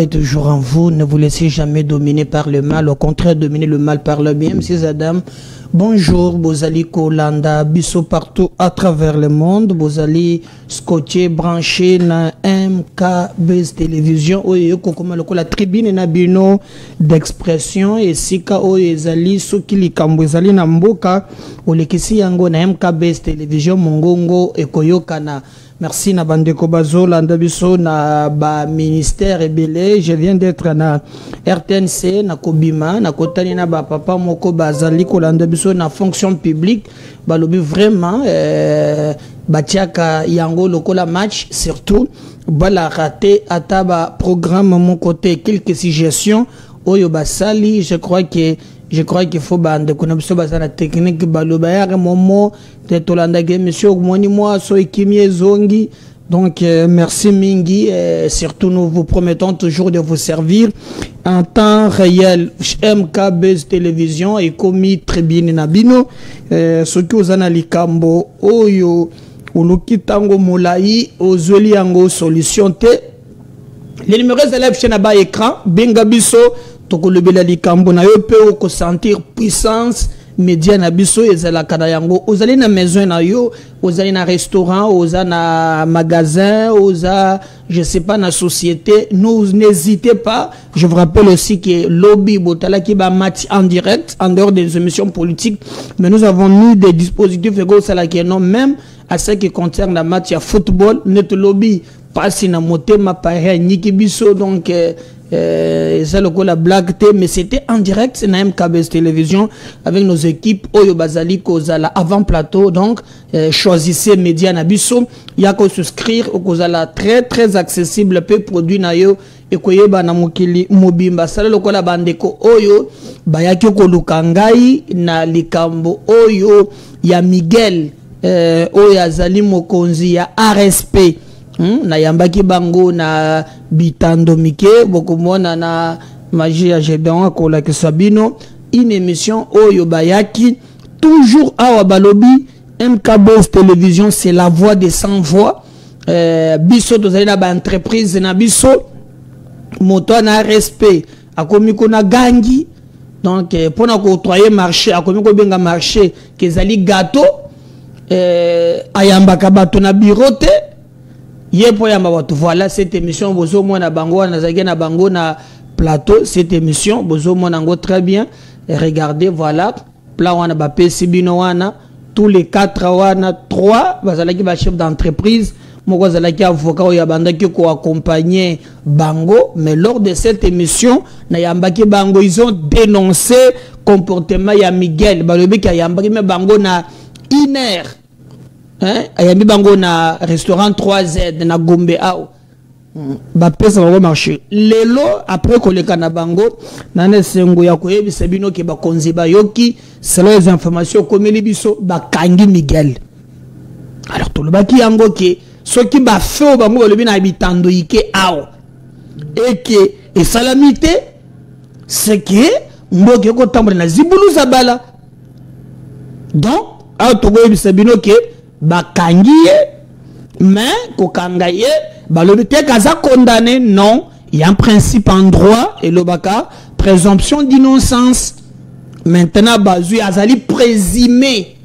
est toujours en vous. Ne vous laissez jamais dominer par le mal. Au contraire, dominez le mal par le bien. Messieurs Adam, bonjour. Bozali Kolanda, Bisso partout à travers le monde. Bozali scotché, branché na MKBS Télévision. Oyo kokoma la tribune na bino d'expression. Et sika oyo ezali soki likambo ezali na mboka. Olekisi yango na MKBS Télévision. Mongongo ekoyokana. Merci na bandeko bazola ndabiso na ba ministère ebele. Je viens d'être na RTNC na Kobima na kotani na ba papa moko bazali kolanda biso na fonction publique balobi vraiment batiaka yango lokola match surtout bala raté ataba programme mon côté quelques suggestions oyo basali. Je crois qu'il faut bande qu'on a besoin de la technique balobaya momo de tolanda game monsieur moni moi so ekimie zongi. Donc merci mingi et surtout nous vous promettons toujours de vous servir en temps réel. MKBS Télévision et commis tribune nabino ce qui aux analikambo oyo uluki tango molai ozoli yango solution te. Les numéros élèves chez naba écran benga biso tokolobela likambo na yo pe ko sentir puissance média na biso ezala kana yango ozali na maison na yo ozali na restaurant oza na magasin oza je sais pas na société n'hésitez pas. Je vous rappelle aussi que lobby botala ki ba match en direct en dehors des émissions politiques, mais nous avons mis des dispositifs ego sala qui non même à ce qui concerne la match à football net lobby passe na motema pareil niki biso donc ça le la blague mais c'était en direct c'est na MKBS Télévision avec nos équipes Oyo Bazali Kozala avant plateau. Donc choisissez média na biso ya ko souscrire au Kozala très accessible peu produit na yo et koyeba na mokili mobimba sala le la bandeko Oyo bayaki ko lukangai na likambo Oyo ya Miguel Oyo azali mokonzi ya RSP na yambaki bango na bitando mike bokomona na magie à Gédéon akola ke Sabino une émission oyo bayaki toujours awa balobi MKBS Télévision c'est la voix des sans voix. Biso tozali na ba entreprise na biso moto na respect akomi ko na gangi donc pour na ko octroyer marché akomi ko benga marché kezali gâteau ayambaka bato na bureau te. Voilà cette émission bozo mo na bango na zage na bango na plateau. Cette émission bozo mo nango très bien et regardez voilà plan wana ba PCBino wana tous les 4 wana 3 bazalaki ba chef d'entreprise moko bazalaki avocat o yabandaki ko accompagner bango. Mais lors de cette émission na yambaki bango ils ont dénoncé comportement ya Miguel balobi ki yambaki me bango na iner ayambi bango na restaurant 3Z na Gombe ao ba pesa ba marché lelo après koleka na bango na sengo ya koyebisa bino ke ba konzi ba yoki selon les informations komeli biso ba kangi Miguel. Alors tout le baki yango ke soki ba feo bango balobi na bitando ike ao et que et salamité c'est que mboke ko tambola na zibulu zabala. Donc a to koyebisa bino ke bakangiye mais kokangaye balobi te kaza condamné. Non, il y a un principe en droit et le baka présomption d'innocence. Maintenant bazui azali présumé,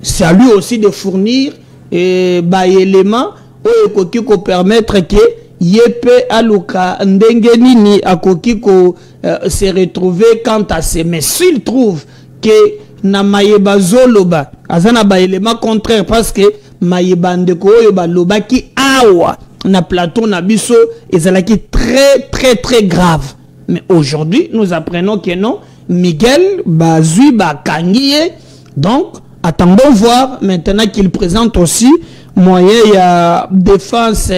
c'est à lui aussi de fournir ba élément oyo ko permettre que yepe aluka ndenge nini akoki ko se retrouver quant à ces. Mais s'il trouve que na mayeba zoloba azana ba élément contraire parce que mayeba ndeko oyo ba lobaki awa na plateau na biso ezalaki très grave. Mais aujourd'hui nous apprenons que non, Miguel bazui ba kangiye. Donc attendons voir maintenant qu'il présente aussi moyen ya défense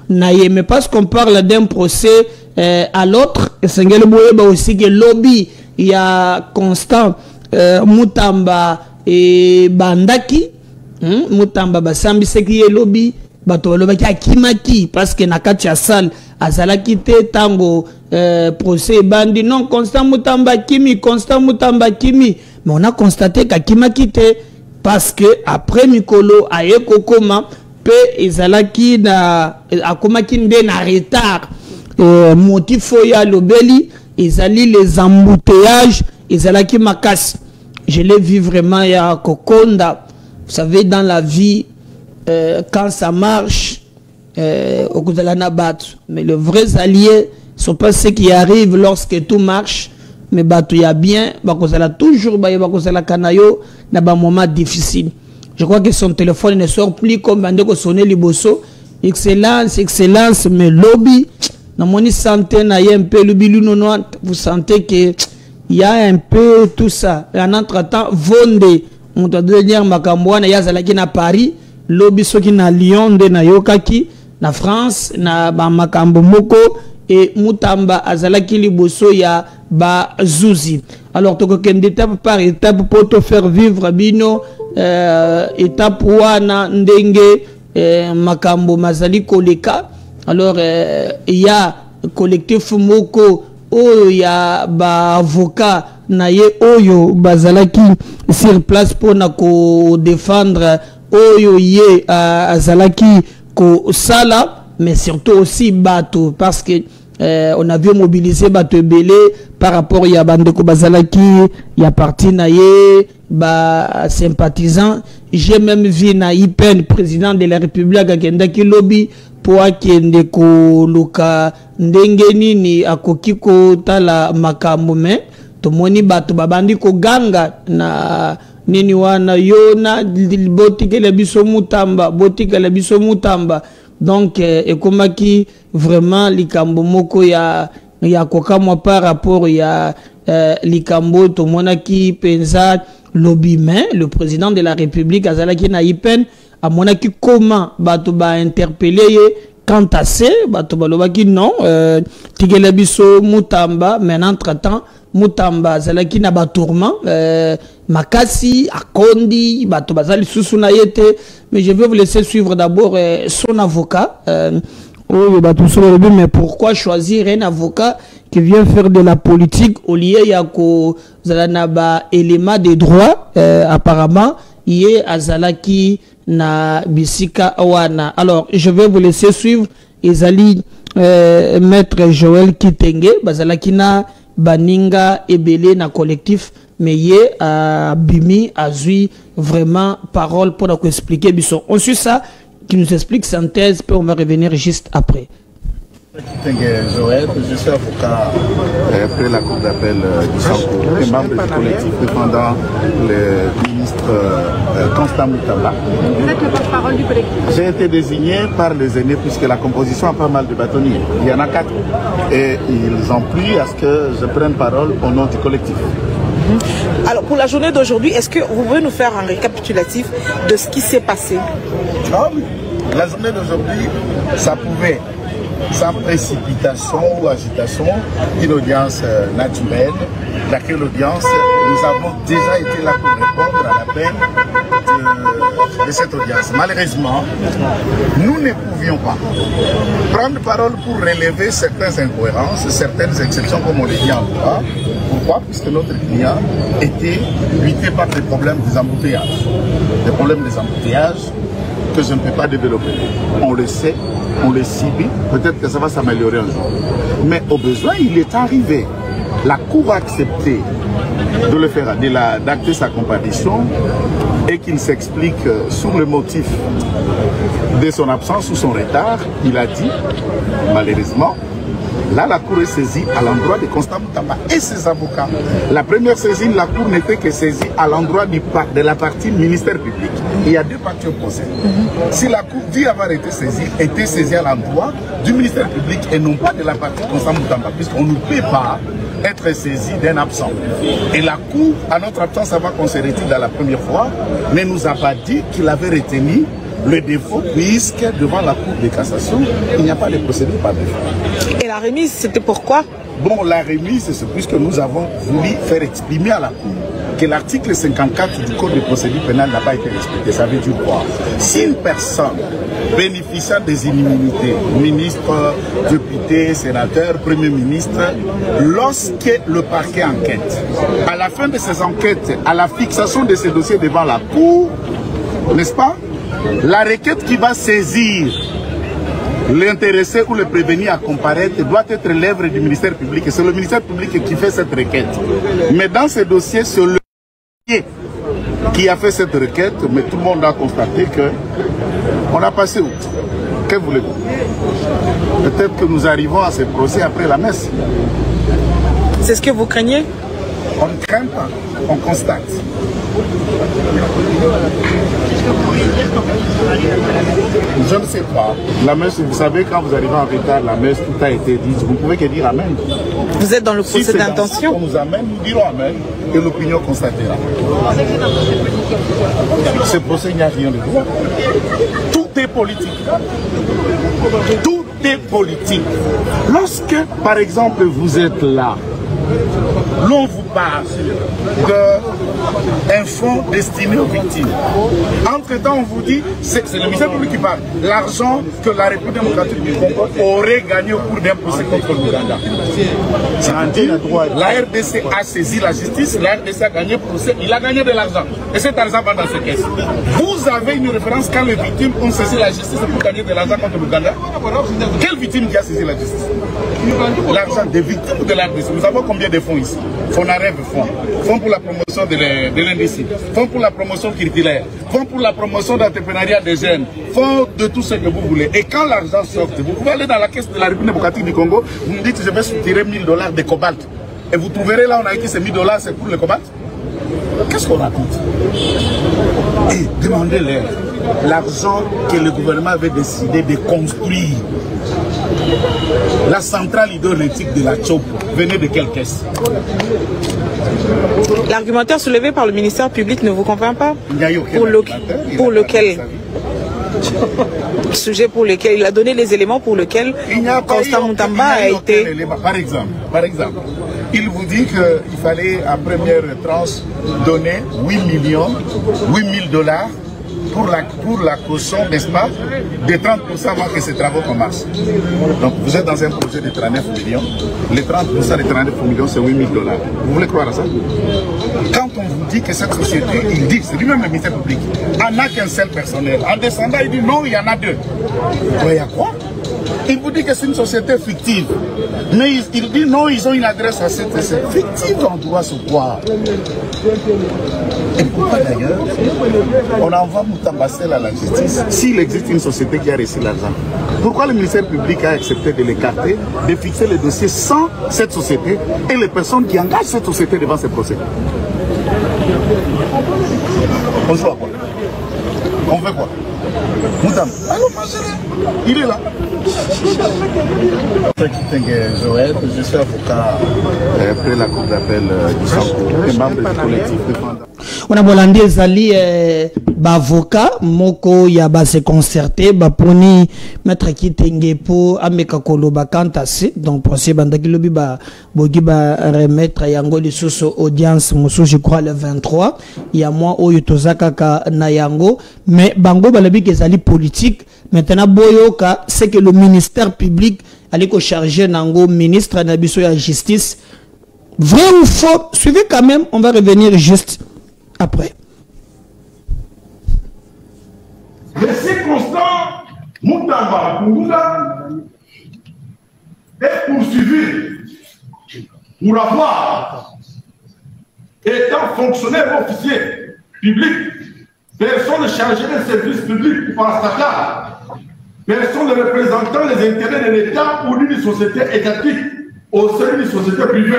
na yeme parce qu'on parle d'un procès à l'autre et sengele boyeba aussi que lobby il y a Constant Mutamba et Bandaki Mutamba basambi seki lobby bato lobaki akimaki parce que nakati ya salle azalaki te tango procès bandi non Constant Mutamba kimi mais on a constaté qu'akimaki te parce que après Mikolo ayeko koma pe ezalaki na akomaki nde na retard motif ya lobeli ezali les embouteillages ezalaki makasi. Je l'ai vu vraiment ya kokonda. Vous savez, dans la vie, quand ça marche, mais les vrais alliés ne sont pas ceux qui arrivent lorsque tout marche, mais il y a bien, toujours dans un moment difficile. Je crois que son téléphone ne sort plus comme on sonner Liboso. Excellence, excellence, mais lobby, dans mon santé, un peu vous sentez que il y a un peu tout ça. Et en entre-temps, Vonde, on doit dire Makambouana, Yazalaki na Paris, lobby soki na Lyon, de na Yokaki, na France, na Makambo Moko, et Mutamba, Azalaki Liboso, ya ba Zouzi. Alors, tu as étape par étape pour te faire vivre, Bino, étape wana, Ndenge, Makambo Mazali Koleka. Alors, il y a collectif Moko, oh, il y a ba avocat naye oyo bazalaki sur place pour na ko défendre oyo ye azalaki ko sala, mais surtout aussi bateau parce que on a vu mobiliser bateau belé par rapport ya bandeko bazalaki ya parti naye ba sympathisant. J'ai même vu na Ipen président de la République akendaki lobby pour akende ko luka ndenge nini akoki ko tala makambo me tomoni bato babandi ko ganga na nini wana yona botikela biso mutamba donc ekomaki vraiment likambo moko ya kokamwa par rapport ya likambo tomonaki penza lobby mais le président de la République azalaki na Ipen à mon avis, comment bato ba interpeller quant à ça, bato balobaki non, Tigelabiso Mutamba, mais entre-temps, Mutamba, zalaki na batourment, Makasi, Akondi, bato bazali susunayete, mais je vais vous laisser suivre d'abord son avocat. Mais pourquoi choisir un avocat qui vient faire de la politique au lieu yako zalanaba élément de droit, apparemment, yé azalaki na bisika wana. Alors je vais vous laisser suivre ezali maître Joël Kitenge bazalaki na baninga ebele na collectif mais yé bimi azui vraiment parole pour nous expliquer biso. On suit ça qui nous explique synthèse puis on va revenir juste après. Joël, je suis avocat après la cour d'appel du Sanko et membre du collectif défendant le ministre Constant Mutamba. Vous êtes le porte-parole du collectif? J'ai été désigné par les aînés puisque la composition a pas mal de bâtonniers. Il y en a 4 et ils ont pris à ce que je prenne parole au nom du collectif. Alors pour la journée d'aujourd'hui, est-ce que vous pouvez nous faire un récapitulatif de ce qui s'est passé? Ah oui, la journée d'aujourd'hui, ça pouvait, sans précipitation ou agitation, une audience naturelle, laquelle audience, nous avons déjà été là pour répondre à l'appel de cette audience. Malheureusement, nous ne pouvions pas prendre parole pour relever certaines incohérences, certaines exceptions comme on les dit en droit. Pourquoi? Puisque notre client était buté par des problèmes des embouteillages. Des problèmes des embouteillages que je ne peux pas développer. On le sait, on le subit, peut-être que ça va s'améliorer un jour. Mais au besoin, il est arrivé. La Cour a accepté de le faire, d'acter sa comparution et qu'il s'explique sur le motif de son absence ou son retard. Il a dit, malheureusement, là, la Cour est saisie à l'endroit de Constant Mutamba et ses avocats. La première saisine, la Cour n'était que saisie à l'endroit de la partie ministère public. Il y a deux parties au procès. Si la Cour dit avoir été saisie à l'endroit du ministère public et non pas de la partie Constant Mutamba, puisqu'on ne peut pas être saisi d'un absent. Et la Cour, à notre absence, avant qu'on se retire dans la première fois, ne nous a pas dit qu'il avait retenu le défaut, puisque devant la Cour de cassation, il n'y a pas de procédure par défaut. Et la remise, c'était pourquoi? Bon, la remise, c'est puisque nous avons voulu faire exprimer à la Cour que l'article 54 du Code de procédure pénale n'a pas été respecté. Ça veut dire quoi? Si une personne bénéficiant des immunités, ministre, député, sénateur, premier ministre, lorsque le parquet enquête, à la fin de ces enquêtes, à la fixation de ces dossiers devant la Cour, n'est-ce pas? La requête qui va saisir l'intéressé ou le prévenu à comparaître doit être l'œuvre du ministère public. Et c'est le ministère public qui fait cette requête. Mais dans ce dossier, c'est le qui a fait cette requête, mais tout le monde a constaté qu'on a passé outre. Que voulez-vous? Peut-être que nous arrivons à ce procès après la messe. C'est ce que vous craignez? On ne craint pas, on constate. Je ne sais pas. La messe, vous savez, quand vous arrivez en retard, la messe, tout a été dit. Vous ne pouvez que dire Amen. Vous êtes dans le procès d'intention? On nous amène, nous dirons Amen et l'opinion constatera. Ce procès, il n'y a rien de droit. Tout est politique. Tout est politique. Lorsque, par exemple, vous êtes là, l'on vous parle d'un fonds destiné aux victimes. Entre-temps, on vous dit, c'est le ministère public qui parle, l'argent que la République démocratique du Congo aurait gagné au cours d'un procès contre l'Ouganda. C'est-à-dire, la RDC a saisi la justice, la RDC a gagné le procès, il a gagné de l'argent. Et cet argent va dans ses caisses. Vous avez une référence quand les victimes ont saisi la justice pour gagner de l'argent contre l'Ouganda? Quelle victime qui a saisi la justice? L'argent des victimes de la RDC. Nous avons combien de fonds ici? FONAREV, fonds pour la promotion de l'industrie, fonds pour la promotion culturelle, fonds pour la promotion d'entrepreneuriat des jeunes, fonds de tout ce que vous voulez. Et quand l'argent sort, vous pouvez aller dans la caisse de la République démocratique du Congo, vous me dites je vais soutirer $1000 de cobalt. Et vous trouverez là, on a dit ces $1000 c'est pour le cobalt. Qu'est-ce qu'on raconte? Et demandez-leur l'argent que le gouvernement avait décidé de construire. La centrale hydroélectrique de la Tchop venait de quelle caisse? L'argumentaire soulevé par le ministère public ne vous convainc pas? Il n'y a eu aucun pour lequel sujet pour lequel il a donné les éléments pour lesquels Constant Moutamba a été... Par exemple, il vous dit qu'il fallait à première tranche donner 8 000 $ pour la caution, n'est-ce pas, de 30% avant que ces travaux commencent. Donc vous êtes dans un projet de 39 millions. Les 30% des 39 millions, c'est 8 000 $. Vous voulez croire à ça? Quand on vous dit que cette société, il dit, c'est lui-même le ministère public, en a qu'un seul personnel. En descendant, il dit non, il y en a deux. Il y a quoi? Il vous dit que c'est une société fictive. Mais il dit non, ils ont une adresse à cette société. Fictive, on doit se croire. Et pourquoi d'ailleurs on envoie Moutamba Sel à la justice s'il existe une société qui a reçu l'argent? Pourquoi le ministère public a accepté de l'écarter, de fixer le dossier sans cette société et les personnes qui engagent cette société devant ce procès? On joue à quoi? On fait quoi? Moutamba, il est là. Joël, je suis avocat après la cour d'appel du Sanko et membre du collectif défendant. On a bolandi ezali avocat moko ya ba se concerté ba poni maître Kitenge po ameka koloba kantasi donc procès bandaki lobi ba bogi ba remettre yango lisusu audience musu je crois le 23 ya moi oyo tozaka ka na yango mais bango balabi ke ezali politique. Maintenant boyoka c'est que le ministère public allait ko charger nango ministre nabiso ya justice. Vrai ou faux? Suivez quand même, on va revenir juste après. Monsieur Constant Moutamba est poursuivi pour avoir, étant fonctionnaire officier public, personne chargée des services publics par Stata, personne représentant les intérêts de l'État ou d'une société étatique au sein d'une société privée.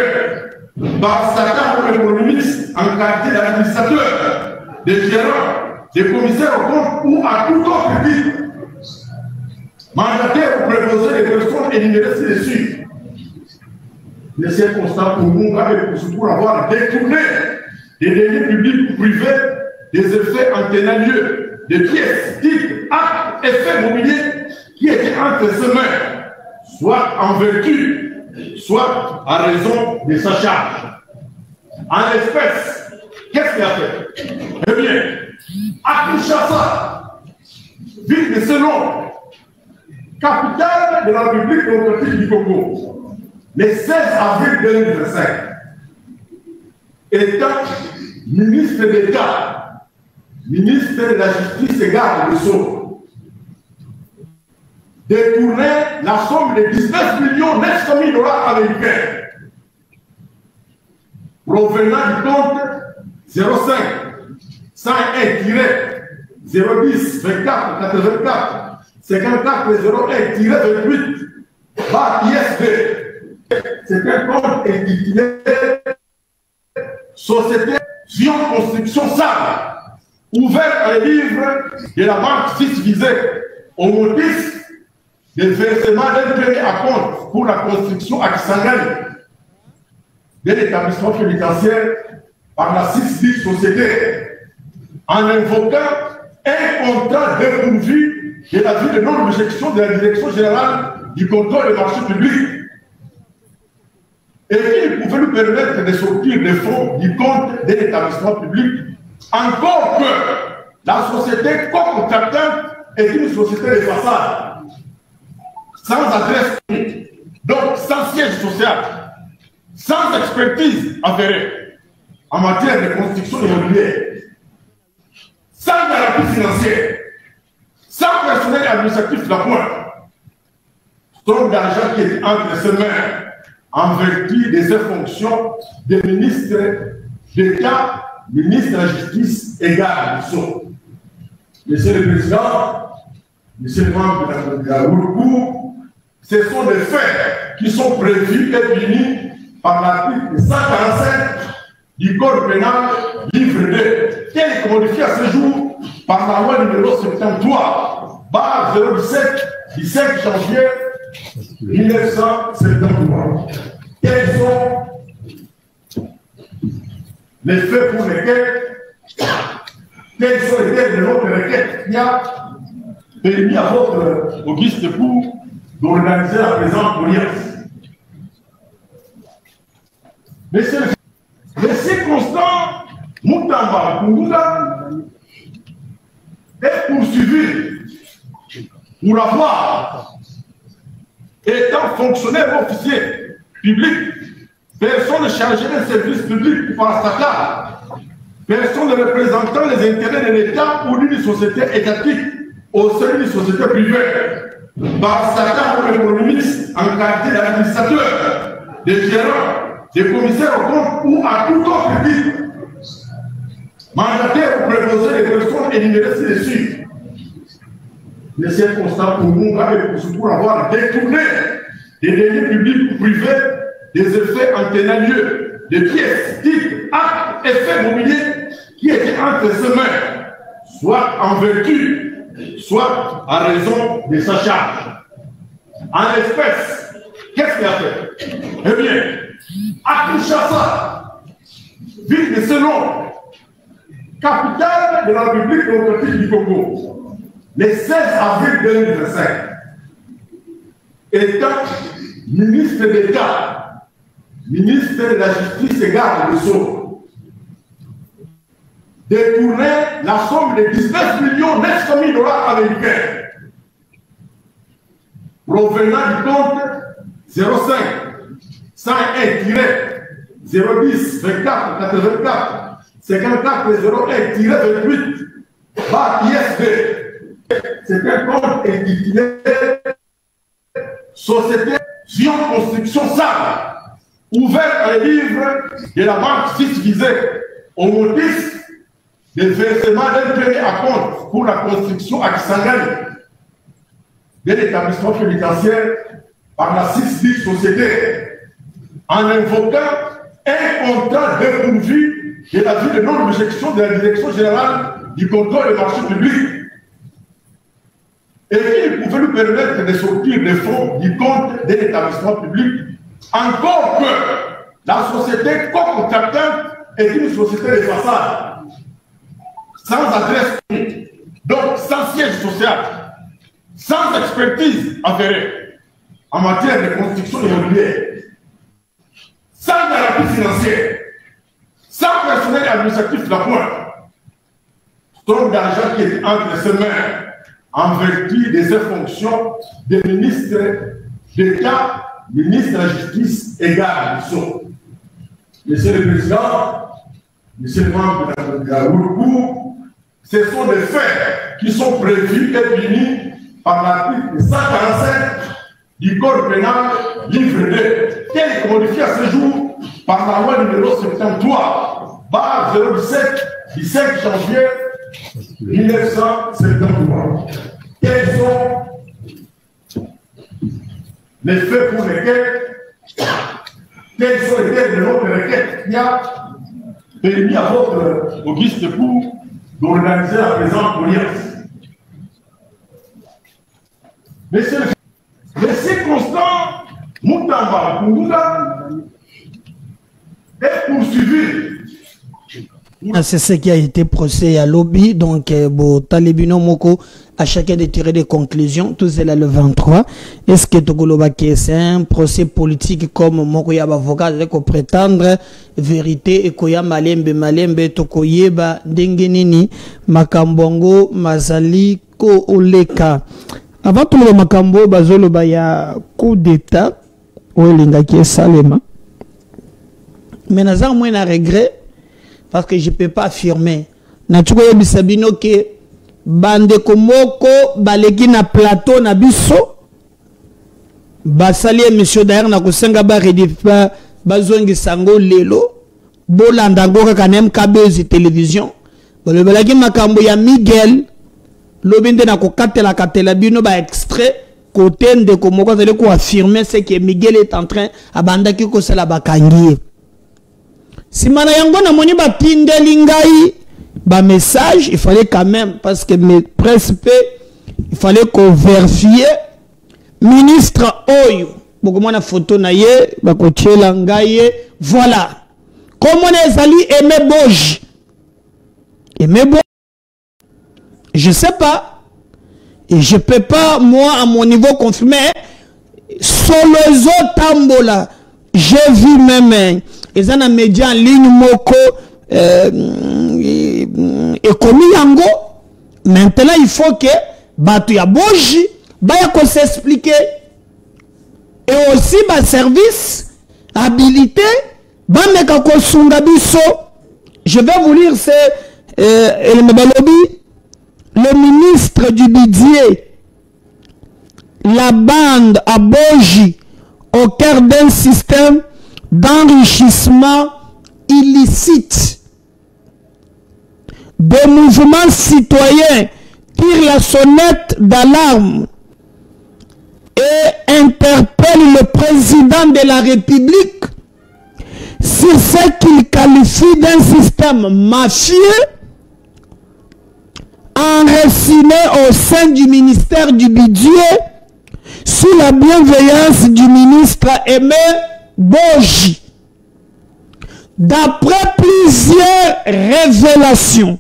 Par Stata ou le ministre en qualité d'administrateur, de gérant, de commissaire au compte ou à tout autre public. Mandataire ou préposé des personnes énumérées ci-dessus. Monsieur Constant Moutamba est poursuivi pour avoir détourné des deniers publics ou privés des effets en tenant lieu, des pièces, titres, actes, effets mobiliers qui étaient entre ses mains, soit en vertu, soit à raison de sa charge. En espèce, qu'est-ce qu'il a fait? Eh bien, à Kinshasa, ville de Selon, capitale de la République démocratique du Congo, le 16 avril 2025, étant ministre d'État, ministre de la Justice et garde des Sceaux, détourner la somme de 19 900 000 dollars américains provenant du compte 05 101-010 24 84 54 01-28 par ISB. C'est un compte intitulé Société Sion Construction Sable, ouvert à livre de la banque 6 visée au motif des versements d'un premier à compte pour la construction à Kisangani de l'établissement pénitentiaire par la 6 société, en invoquant un contrat dépourvu de la vie de non-objection de la Direction générale du contrôle des marchés publics, et qui pouvait nous permettre de sortir des fonds du compte de l'établissement public, encore que la société co-contractante est une société de façade, sans adresse, donc sans siège social, sans expertise avérée en matière de construction immobilière, sans garantie financière, sans personnel administratif d'appoint, somme d'argent qui est entre ses mains en vertu de ses fonctions de ministre d'État, ministre de la Justice et garde des Sceaux. Monsieur le Président, Monsieur le membre de la Cour, ce sont des faits qui sont prévus et punis par l'article 145 du Code pénal, livre 2, qui est modifié à ce jour par la loi numéro 73, barre 017, du 5 janvier 1973. Quels sont les faits pour lesquels, quels sont les faits de notre requête qui a permis à votre auguste époux d'organiser la présente audience? Monsieur Constant Moutamba Kungula est poursuivi pour avoir, étant fonctionnaire officier public, personne chargée d'un service public par Stata, personne représentant les intérêts de l'État ou d'une société étatique au sein d'une société privée, par Stata ou le Premier ministre en qualité d'administrateur, de gérant, de commissaire au compte ou à tout autre titre, mandataire ou préposé des personnes énumérées ci-dessus. Les circonstances pour nous pour avoir détourné des deniers publics ou privés des effets en tenant lieu de pièces, titres, actes, effets mobiliers qui étaient entre ses mains, soit en vertu, soit en raison de sa charge. En espèce, qu'est-ce qu'il a fait? Eh bien, à Kinshasa, ville de Selon, capitale de la République démocratique du Congo, le 16 avril 2025, étant ministre d'État, ministre de la Justice et garde des Sceaux, détourner la somme de 19 900 000 dollars américains provenant du compte 05 101-010 24 84 54 01-28 par ISB. C'est un compte intitulé Société Sion Construction Sable, ouvert à livre de la banque 6 visée au motif des versements d'un premier à compte pour la construction à Kisangani de l'établissement pénitentiaire par la 6 société, en invoquant un contrat dépourvu de la vie de non-objection de la Direction générale du contrôle des marchés publics, et qui pouvait nous permettre de sortir des fonds du compte de l'établissement public, encore que la société co-contractante est une société de façade, sans adresse, donc sans siège social, sans expertise avérée en matière de construction immobilière, sans garantie financière, sans personnel administratif d'appoint, somme d'argent qui est entre ses mains en vertu de ses fonctions de ministre d'État, ministre de la Justice et garde des Sceaux. Monsieur le Président, Monsieur le membre de la Cour, ce sont des faits qui sont prévus et punis par l'article 145 du Code pénal, livre 2, qui est modifié à ce jour par la loi numéro 73, barre 07, du 5 janvier 1973. Quels sont les faits pour lesquels, quels sont les faits de notre requête qui a permis à votre auguste époux d'organiser la présente audience? Les circonstances, Moutamba Koumoula est poursuivi. C'est ce qui a été procès à lobby. Donc, Talibino Moko à chacun de tirer des conclusions. Tout cela le 23. Est-ce que Togolobaki c'est un procès politique comme Moko Yaba avocat avec prétendre vérité et Koya Malembe Tokoyeba Dengenini Makambongo Mazali Ko Oleka. Avant tout le Makambo Bazolo Baya coup d'état Olinga qui est Salema. Mais Nazar moi un regret. Parce que je ne peux pas affirmer. Natukoye bisabino ke bande komoko baleki na plateau na biso. Basali monsieur d'ailleurs na kosenga ba redifa bazongi sango lelo. Bolanda ngoka kanem kabezi télévision. Bale balaki makambo ya Miguel. Lobinde na katela bino ba extrait côté de komoko zele ko affirmer ce que Miguel est en train abandaki ko sala bakangiye. Si mana yango na moni ba tindeli ngai ba message, il fallait quand même parce que mes presse il fallait qu'on vérifie ministre oyo boko mona photo na ye ba ko tchela ngai voilà comment les ali Aimé Boji je sais pas et je peux pas moi à mon niveau confirmer solozo tambola j'ai vu même et ça na média en ligne moko et comme yango maintenant il faut que batu ya Boji baya ko s'expliquer et aussi ba service habilité ba meka ko sunga biso. Je vais vous lire le ministre du budget, la bande à Boji au cœur d'un système d'enrichissement illicite. Des mouvements citoyens tirent la sonnette d'alarme et interpellent le président de la République sur ce qu'il qualifie d'un système mafieux enraciné au sein du ministère du budget sous la bienveillance du ministre Aimé Boji. D'après plusieurs révélations,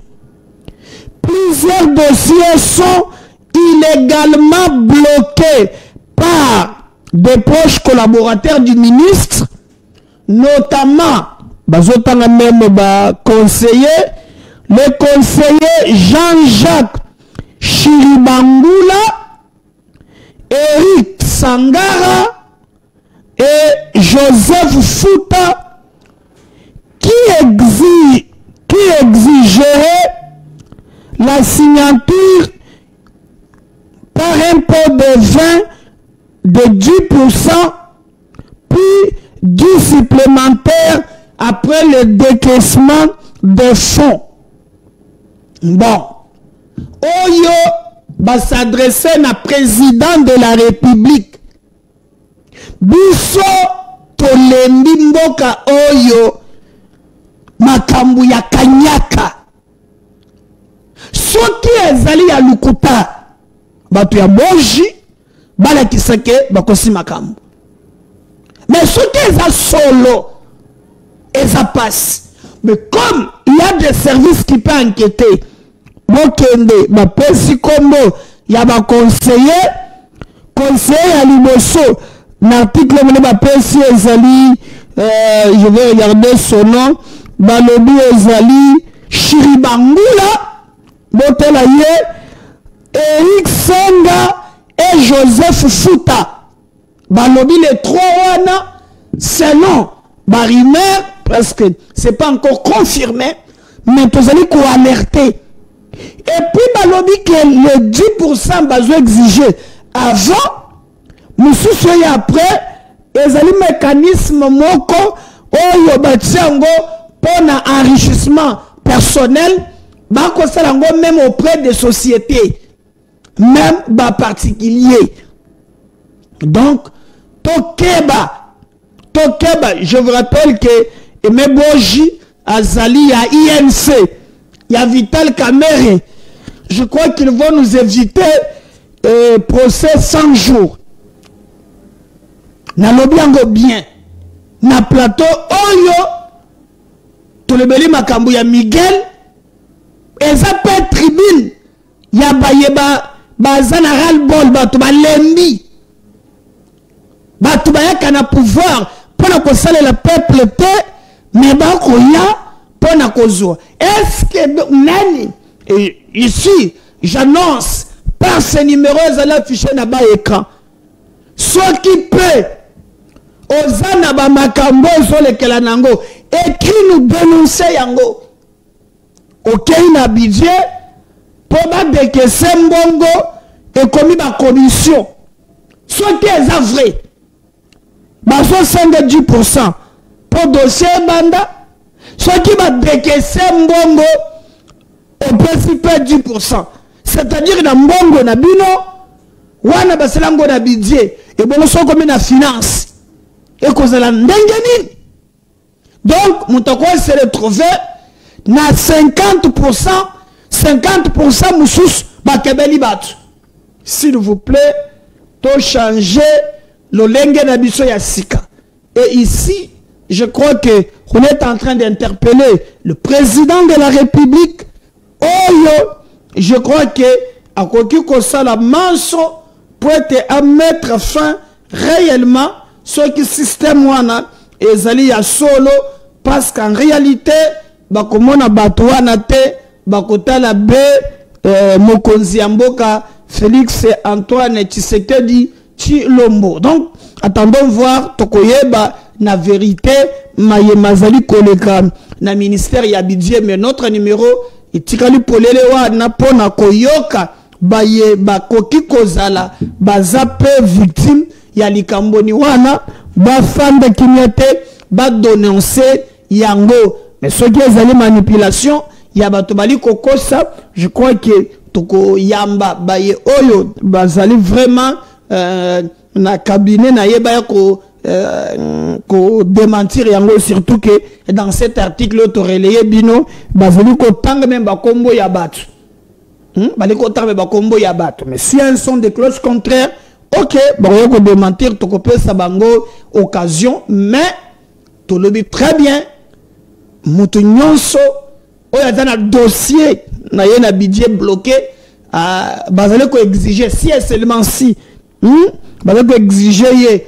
plusieurs dossiers sont illégalement bloqués par des proches collaborateurs du ministre, notamment le conseiller Jean-Jacques Chiribangula, Eric Sangara et Joseph Fouta, qui exigerait la signature par un pot de vin de 10%, puis 10 supplémentaires après le décaissement de fonds. Bon, Oyo va s'adresser à président de la République. Biso tolembi mboka Oyo makambu ya kanyaka. Soki ezali ya lukuta batu ya Boji bala kisake bakosi makambu. Mais soki eza solo eza passe. Mais comme il y a des services qui peuvent enquêter, Mokende, ma pesi kombo, il y a ma conseiller à Liboso, l'article ma pesi ezali, je vais regarder son nom, Balobi ezali, Chiribangula, Botelaye, Eric Senga et Joseph Fouta. Balobi les trois wana, selon Barimer, parce que c'est pas encore confirmé, mais vous allez alerter Et puis balobi que le 10% bazo exigé avant mususu et après ezali mécanisme moko oyo batiango pour enrichissement personnel bakosala ngo même auprès des sociétés même bas particuliers. Donc tokeba, je vous rappelle que Aimé Boji Azali ya INC, il y a Vital Kamere, je crois qu'ils vont nous éviter procès 100 jours. Na lobiango bien na plateau oyo tolebeli makambo ya Miguel eza pe tribune ya bayeba bazanaral bol bato balembi bato bayaka na pouvoir pona kosalela peuple te mais bakoya pona kozwa. Est-ce que nani et ici j'annonce par ce numéro ezali affiché na ba écran soit qui peut Ozana ba makambo zolekela nango écrit nous dénoncer yango ok na budget pour ba deke sembongo et commis ba commission soit qui est vrai ba 70% pour dossier banda soit qui ba deke sembongo au principe 10%, c'est-à-dire na mbongo na bino wana baselango na budget et bon so comme na finance et cause la ndengeni. Donc mutako se retrouver na 50% musus bakebeli batu. S'il vous plaît, to changer le lenge na biso ya sika. Et ici, je crois que on est en train d'interpeller le président de la République. Oyo, je crois que à koki kosala manso pour à mettre fin réellement ce qui système wana ezali ya solo parce qu'en réalité bakomona bato wana te bakotala be mokonzi ya mboka Félix Antoine Tshisekedi Tshilombo. Donc attendons voir tokoyeba na vérité mayemazali koleka na ministère ya budget mais notre numéro itikali polele wana pona koyoka baye bakoki kozala bazape victime ya likamboni wana bafanda kinyate ba dénoncer yango mais ce qui est les manipulation ya bato bali kokosa. Je crois que toko yamba baye oyo bazali vraiment na cabinet na yeba ya ko démentir yango, surtout que dans cet article autoreleye bino bazali ko tanga même ba kombo ya bato bali ko tanga ba kombo ya bato mais si un son de cloche contraire ok, bon, on va démentir, tu peux sabango occasion, mais tu le dis très bien, Moutounionso, on a un dossier, na y a un budget bloqué, basé ko exiger, si et seulement si, basé ko exiger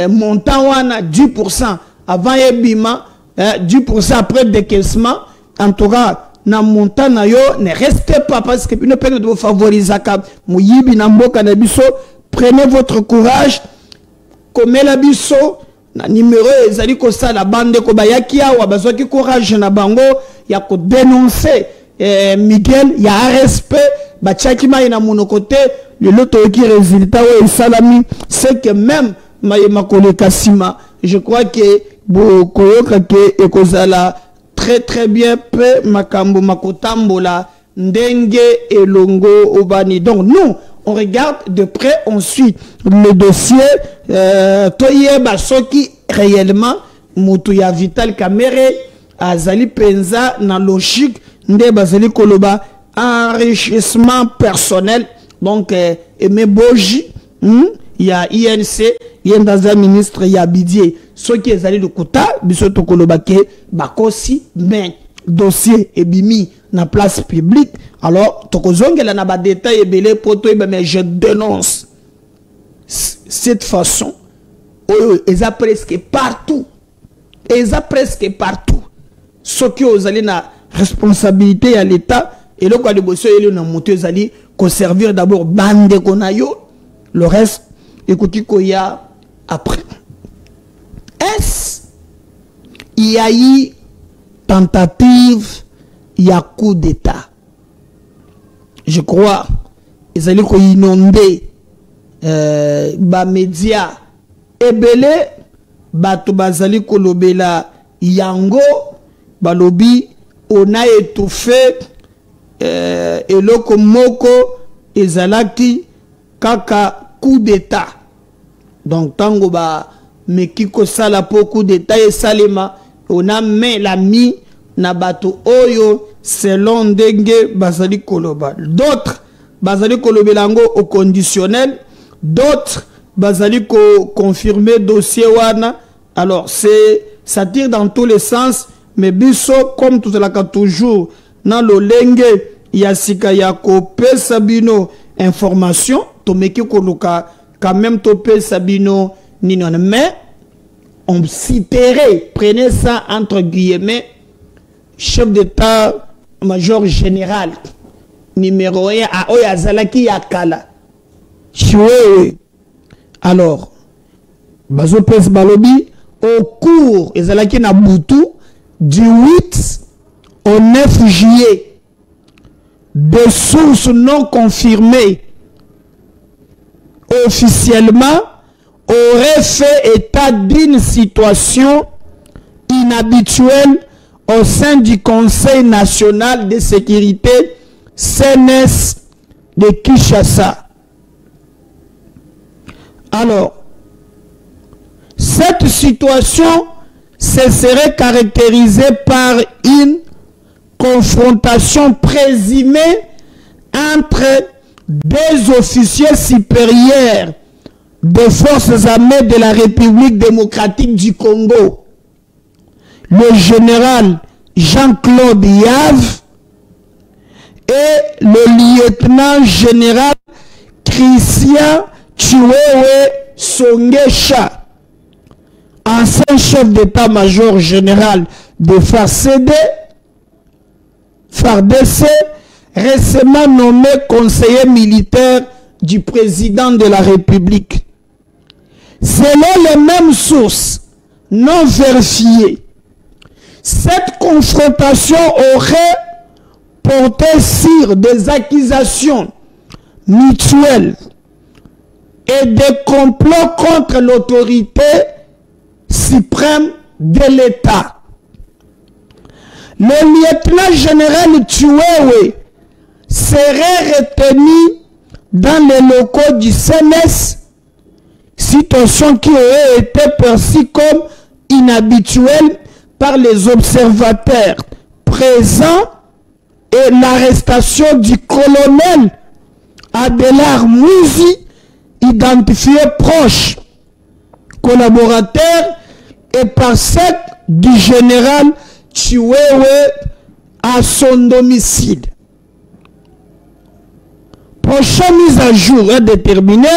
montant wana 10% avant ebima, 10% après décaissement, en tout cas, na montant na yo ne restez pas parce que une peine de vous favoriser ka muyibi na mboka na biso. Prenez votre courage, comme la biso, na numéro ezali ko sa la bande ko bayakia wa bazoki courage na bango ya ko dénoncer Miguel ya respect ba tchaki mai na monokote le loto qui résultat wa salami c'est que même mayema koleka sima je crois que bo koyoka ke ekozala très bien pe makambo makotambola ndenge elongo obani. Donc nous on regarde de près, on suit le dossier. Toyeba soki réellement Mutuya Vital Kamere Azali Penza na logique nde bazali koloba enrichissement personnel. Donc Aimé Boji, il y a INC, il y a un ministre, il y a Bidier. Ce qui est allé de Kouta, bisoto koloba ke bakosi mais dossier et bimi na place publique. Alors, tokozonge la naba détail et belé poto mais je dénonce cette façon. Ils a presque partout. Ils a presque partout. Ce qui aux allés na responsabilité à l'État et le quoi de bosser ils na monté aux allés conserver d'abord bande konayo. Le reste, écoutez qu'il y a après. Est-ce il y a eu tentative, il y a coup d'État. je crois, ils allaient inonder ba média ebele bato bazali kolobela yango balobi on a étouffé eloko moko ezalaki kaka coup d'état. Donc tango ba mekiko sala po coup d'état et salema on a mis la mi na bato oyo selon ndenge bazali koloba. D'autres bazali kolobelango au conditionnel, d'autres bazali confirmer dossier wana. Alors ça tire dans tous les sens, mais biso comme tout cela toujours dans le lenge yasika yako pe sabino information to meki koluka quand même to pe sabino ninon, mais on citerait, prenez ça entre guillemets, chef d'état major général numéro 1 à Oyazalaki Yakala. Alors, Bazo Pes Balobi, au cours Ezalaki Nabutu, du 8 au 9 juillet, de sources non confirmées officiellement aurait fait état d'une situation inhabituelle au sein du Conseil national de sécurité CNS de Kinshasa. Alors, cette situation se serait caractérisée par une confrontation présumée entre des officiers supérieurs des forces armées de la République démocratique du Congo, le général Jean-Claude Yave et le lieutenant général Christian Chiwewe Songesha, ancien chef d'état-major général de FARDC, récemment nommé conseiller militaire du président de la République. Selon les mêmes sources non vérifiées, cette confrontation aurait porté sur des accusations mutuelles et des complots contre l'autorité suprême de l'État. Le lieutenant général Chiwewe serait retenu dans les locaux du CNS, situation qui aurait été perçue comme inhabituelle par les observateurs présents, et l'arrestation du colonel Adélard Mouzi, identifié proche, collaborateur et parsec du général Chiwewe à son domicile. Prochaine mise à jour est déterminée,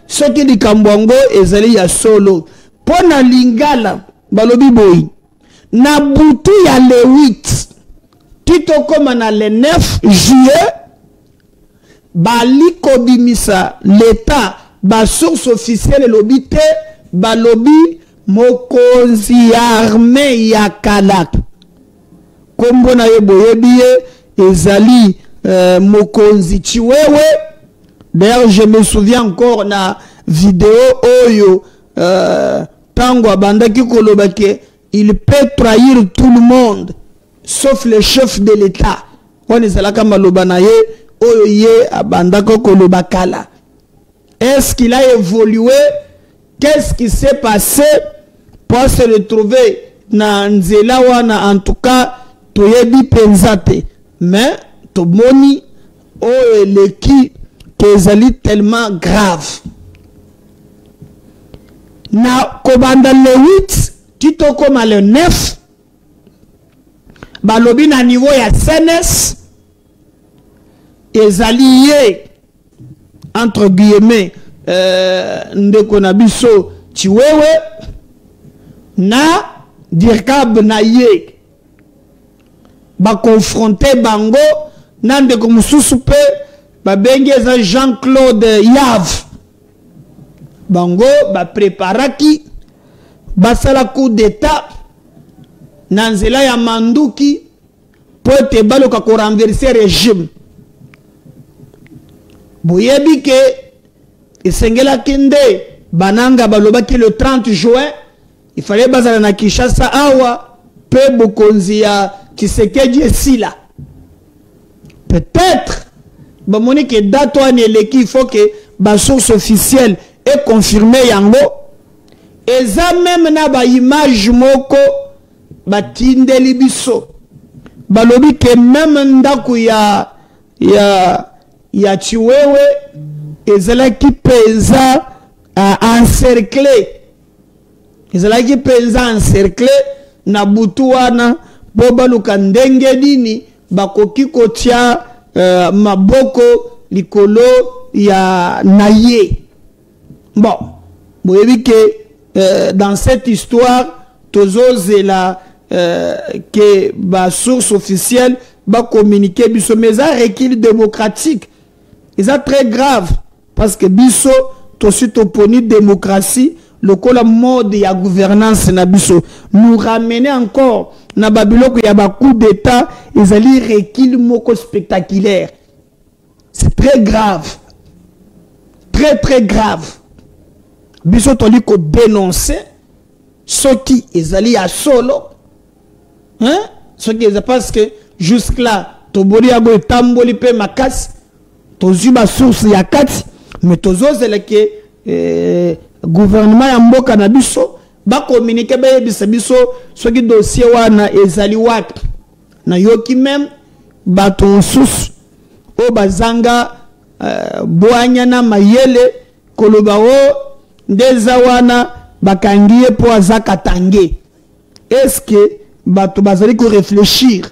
ce qui dit Kambwango et Zali ya solo. Pona lingala, balobi boy. Na butu ya le 8. Tito koma na le 9 juillet. Bali kobimisa l'État, ba source officielle lobite, balobi mokonzi armée ya Kalak. Kombo na ye boyebiye, ezali mokonzi Chiwewe. D'ailleurs, je me souviens encore na vidéo oyo tango abandaki kolobake, il peut trahir tout le monde sauf le chef de l'État. On est là comme malobanaye oyo ye abandako kolobakala. Est-ce qu'il a évolué? Qu'est-ce qui s'est passé pour se retrouver na nzela wana? En tout cas, toyebi penzate, mais tomoni oyo leki kezali tellement grave. Na kobanda le 8, tito koma le 9, balobi na niveau ya CNS, ezali ye, entre guillemets, ndeko na biso Chiwewe, na dirkab na ye, ba confronté bango, na ndeko mususu pe, ba bengeza Jean-Claude Yave. Bango, ba préparaki, ba sala coup d'état, nanzela ya manduki, pour te baloka ko renverser régime. boyebi ke esengela kende bananga balobaki le 30 juin il fallait bazala na Kinshasa awa pe bokonzi ya Tshisekedi esila peut-être bamoni ke date wana eleki il faut que ba source officielle est confirmée yango eza même na ba image moko batindeli biso balobi ke même ndako ya Chiwewe ezalaki penza encerclé na butu wana bo baluka ndenge nini bakoki kotia maboko likolo ya naye. Bon, boyebi ke dans cette histoire tozozela que ba source officielle ba communiquer biso mais ça recul démocratique et ça très grave parce que biso to suite oponi démocratie le kola mode ya gouvernance na biso nous ramener encore na babiloko ya ba coup d'état ezali recul moko spectaculaire. C'est très grave, très grave. Biso to li ko dénoncer ce qui ezali à solo. Hein? Ce qui est parce que jusque-là, Toboli a go tamboli pe makas, tozuba source ya kati, mais tozoze que gouvernement ya mboka na biso ba communiquer ba yebisa biso ce qui dossier wana ezali wapi. Na yoki même baton sous o bazanga boanya na mayele koloba o ndeza wana bakangiye po azaka tangue. Est-ce que bato bazali ko réfléchir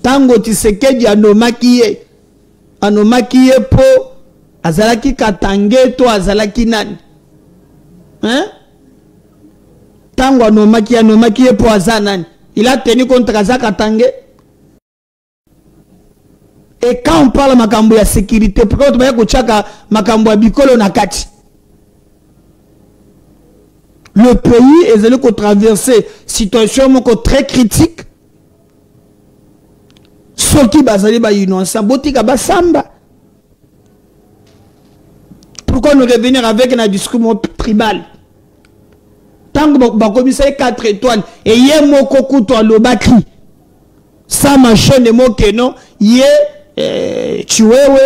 tango Tshisekedi anomaki ye po azalaki katange to azalaki nani hein tango anomaki ye po azanani il a tenu contre azaka tange. Et quand on parle makambo ya sécurité pourquoi tu ko chaka makambo ya bikolo na kati. Le pays est allé traverser situation très critique. Ce qui bazali ba innocent, botika ba samba. Pourquoi nous revenir avec un discours tribal? Tant que ba commissaire 4 étoiles et yé moko kuto alobaki. Ça machin de mo que non, yé Chiwewe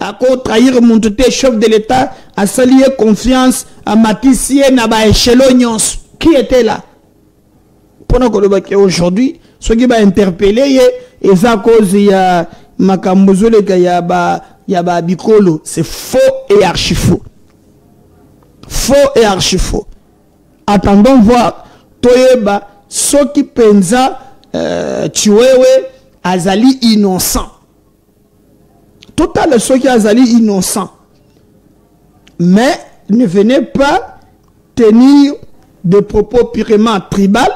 à quoi trahir mon chef de l'État, à saluer confiance à Matissie Naba Echelonions. Qui était là? Pendant que aujourd'hui, ce qui va interpeller, et ça à cause il y a Makambozole, il y a Bikolo. C'est faux et archi faux. Faux et archi faux. Attendons voir. Toyeba, ce qui pensa Chiwewe, Azali innocent. Total, ceux qui azali innocent. Mais ne venez pas tenir de propos purement tribal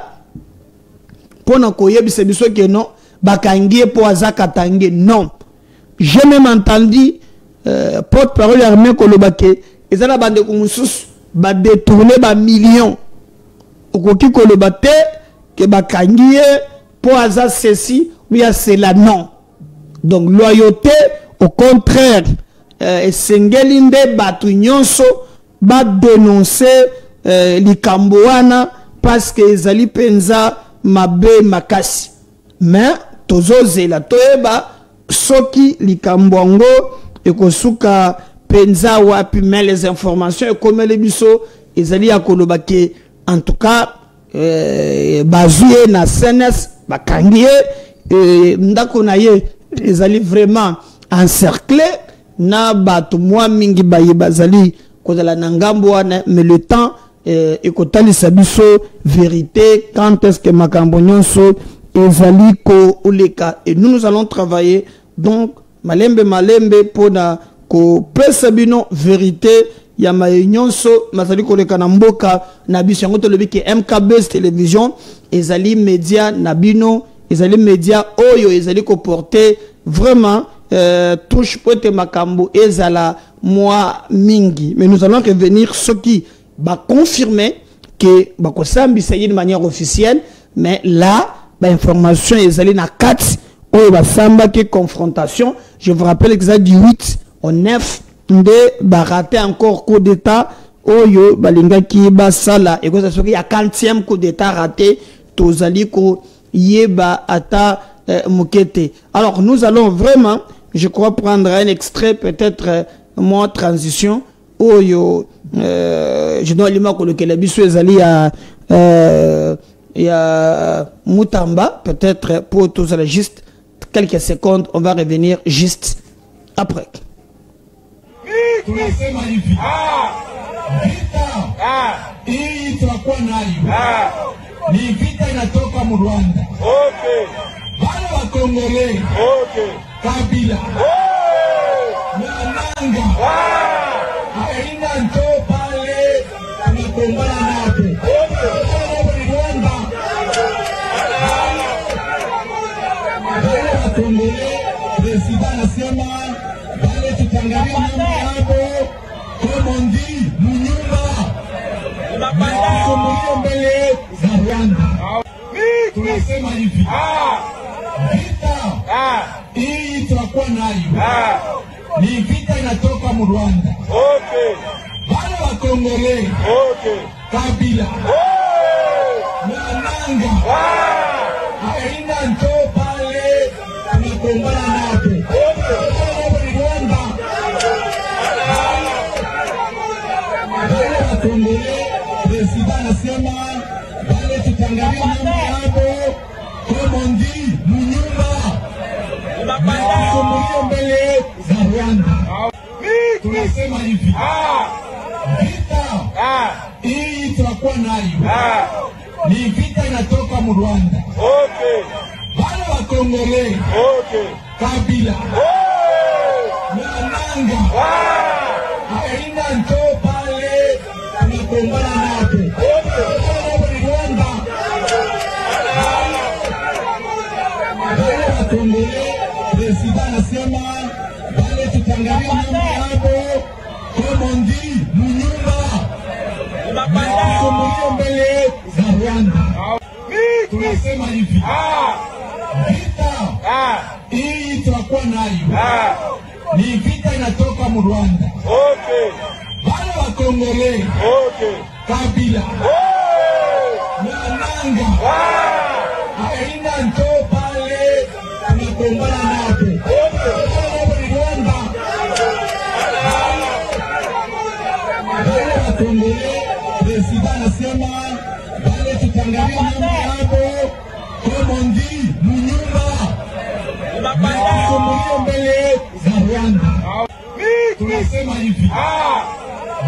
pour nous koyebi c'est biso que non bakangie pour azaka tangue non. J'ai même entendu porte-parole armée kolobake ezala bande kumusus ba détourner ba millions okoki kolobate que bakangie pour aza ceci ou ya cela non. Donc loyauté au contraire, Sengelinde batu nyonso ba dénoncer likambouana parce que ezali penza mabe makasi. Mais tozoze la toeba soki likambouango ekosuka penza wapi mais les informations comme les biso ezali akolobake en tout cas bazuye na CNS bakangie ndako na ye ezali vraiment encerclé na bato mwa mingi baye bazali kozala na ngambo wana mais le temps ekotalisa biso vérité quand est-ce que makambo nyonso ezali ko uleka et nous allons travailler donc malembe pona ko pesa bino vérité ya maye nyonso mazali koleka na mboka na biso yango tolobi ke MKBS télévision ezali média na bino ezali média oyo ezali ko porter vraiment touche pote makambo ezala moi mingi mais nous allons revenir ce qui va confirmer que bakosambi c'est d'une manière officielle mais là ba information ezali na 4 oyo basamba qui confrontation. Je vous rappelle que ça du 8 au 9 de baraté encore coup d'état oyo balinga ki basala et que ça soit il y a 40e coup d'état raté tozali ko yeba ata mukete. Alors nous allons vraiment, je crois, prendre un extrait peut-être moi transition oyo je dois lui coloquer la biso ezali ya Mutamba peut-être pour tous les juste quelques secondes, on va revenir juste après. Tunasema hivi. Vita. Hii tutakuwa nayo. Ni vita inatoka mu Rwanda. Okay. Wale wa Kongole. Okay. Kabila. Nanga. Haina nto pale tunakombana napo. Okay. Rwanda. Wale wa Kongole, president anasema wale tutangalia mambo hapo. Kama ndi munyumba. Tunapanda mbele za Rwanda. Tunasema hivi. Vita. Hii tutakuwa nayo. Ni vita inatoka mu Rwanda. Okay. Wale wa Kongole. Okay. Kabila. Nanga. Haina nto pale tunakombana napo. Okay. Rwanda. Wale wa Kongole, president anasema wale tutangalia mambo hapo. Kama ndi munyumba. Tunapanda mbele za Rwanda. Tunasema hivi. Vita. Hii tutakuwa nayo. Ni vita inatoka mu Rwanda. Okay. Wale wa Kongole. Okay. Kabila. Nanga. Haina nto pale tunakombana napo. Okay. Rwanda. Wale wa Kongole, president anasema wale tutangalia mambo hapo. Kama ndi munyumba. Tunapanda mbele za Rwanda. Tunasema hivi. Vita. Hii tutakuwa nayo. Ni vita inatoka mu Rwanda. Okay. Wale wa Kongole. Okay. Kabila. Nanga. Haina nto pale tunakombana napo. Okay. Rwanda. Wale wa Kongole, president anasema wale tutangalia mambo hapo. Kama ndi munyumba. Tunapanda mbele za Rwanda. Tunasema hivi.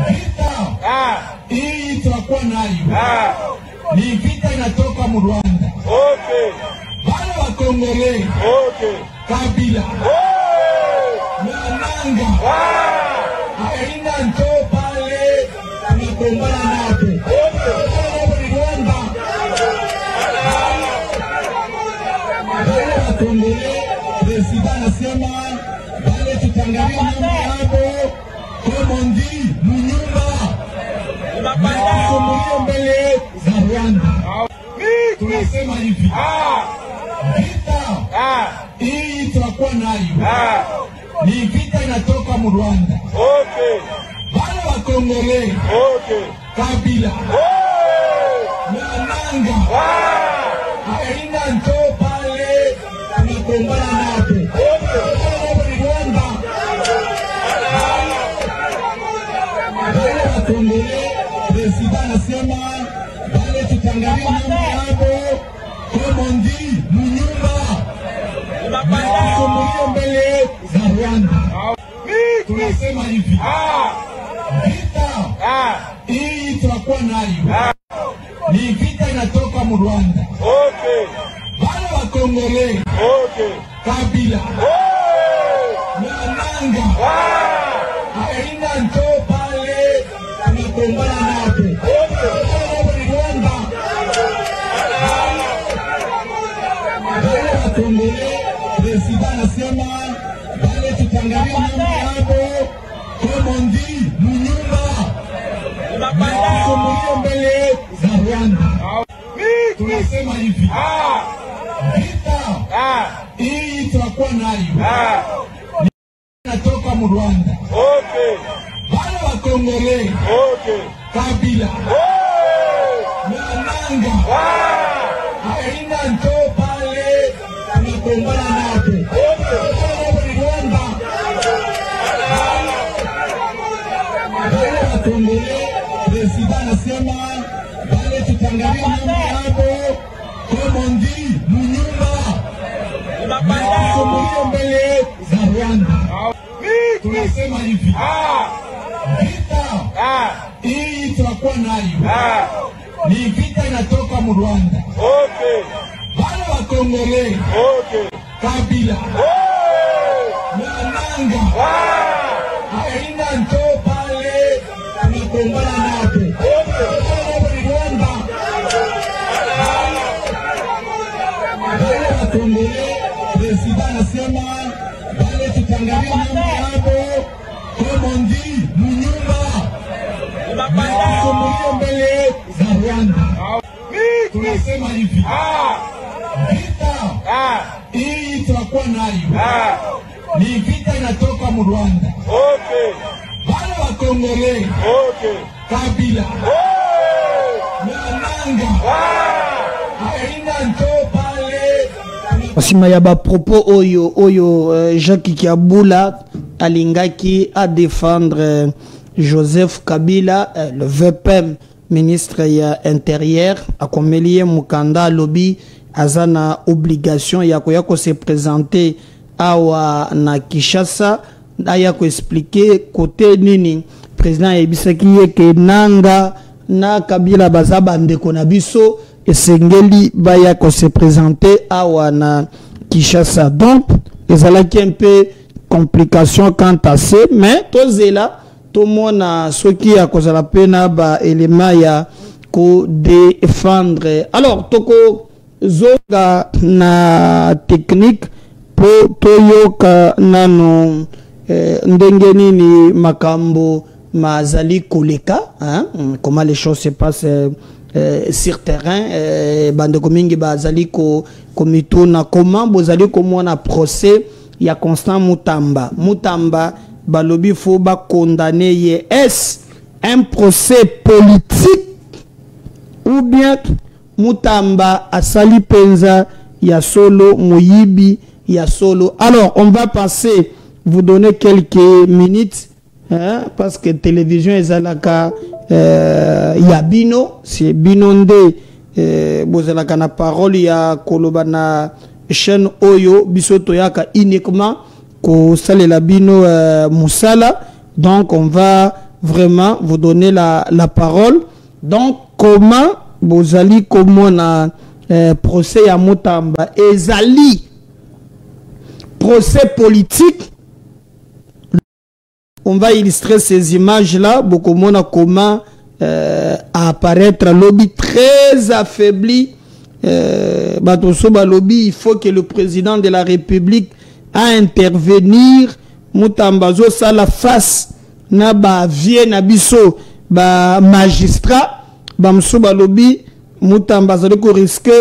Vita. Hii tutakuwa nayo. Ni vita inatoka mu Rwanda. Okay. Wale wa Kongole. Okay. Kabila. Nanga. Haina nto pale tunakombana napo. Okay. Rwanda. Wale wa Kongole, president anasema wale tutangalia mambo hapo. Kama ndi munyumba. Tunapanda mbele za Rwanda. Tunasema hivi. Vita. Hii tutakuwa nayo. Ni vita inatoka mu Rwanda. Okay. Wale wa Kongole. Okay. Kabila. Nanga. Haina nto pale tunakombana napo. Okay. Rwanda. Wale wa Kongole, president anasema wale tutangalia mambo hapo. Kama ndi munyumba. Tunapanda mbele za Rwanda. Tunasema hivi. Vita. Hii tutakuwa nayo. Ni vita inatoka mu Rwanda. Okay. Wale wa Kongole. Okay. Kabila. Nanga. Haina nto pale tunakombana napo. Okay. Rwanda. Wale wa Kongole, president anasema wale tutangalia mambo hapo. Kama ndi munyumba. Tunapanda mbele za Rwanda. tunasema hivi, vita hii tutakuwa nayo natoka mu Rwanda. Wale wa Kongole, Kabila, Nanga, aina nto pale tunagombana napo. Rwanda. Wale wa Kongole, President anasema wale tutangalia mambo hapo komondi munyumba. Kusumulia mbele za Rwanda. Tunasema hivi, vita hii tutakuwa nayo ni vita inatoka mu Rwanda. Wale wa Kongole, Kabila, Nanga, aina nto pale tunagombana napo. Rwanda. Wale wa Kongole, President anasema wale tutangalia mambo hapo komondi munyumba. Kusumulia mbele za Rwanda. Tunasema hivi, vita hii tutakuwa nayo ni vita inatoka mu Rwanda. Wale wa Kongole, Kabila, Nanga, aina nto pale. Osima ya ba propos oyo Jacques Kiabula alingaki à défendre Joseph Kabila, le VPM, ministre ya intérieur, akomelie mukanda lobby azana obligation ya ko se présenter awa na Kinshasa, aya ko expliquer côté nini président ebisaki yeke Nanga na Kabila bazaba ndeko na biso esengeli baya ko se présenter awa na Kinshasa. Donc ezalaki un peu complication quant à ça, mais tozela tout le monde a ce qui a causé la peine ba élément ya ko défendre. Alors toko zoga na technique po toyoka nano ndengeni ni makambo mazali koleka, hein? Comment les choses se passent sur terrain, bande komingi bazali ko komituna, comment bozali komona procès ya Constant Mutamba balobi faut ba condamner ye. Est un procès politique ou bien Mutamba asali penza ya solo moyibi ya solo? Alors on va passer, vous donner quelques minutes, hein, parce que télévision ezalaka ya bino, c'est binonde bozalaka na parole ya koloba na chaîne oyo bisoto yaka uniquement ko salela bino musala. Donc on va vraiment vous donner la parole. Donc comment bozali komona procès ya Mutamba ezali procès politique? On va illustrer ces images là, beaucoup mona comment apparaître lobby très affaibli. Lobby, il faut que le président de la République a intervenir. Mutambazo ça la face na ba vie na biso ba magistrat ba msoba lobby Mutambazo ko risque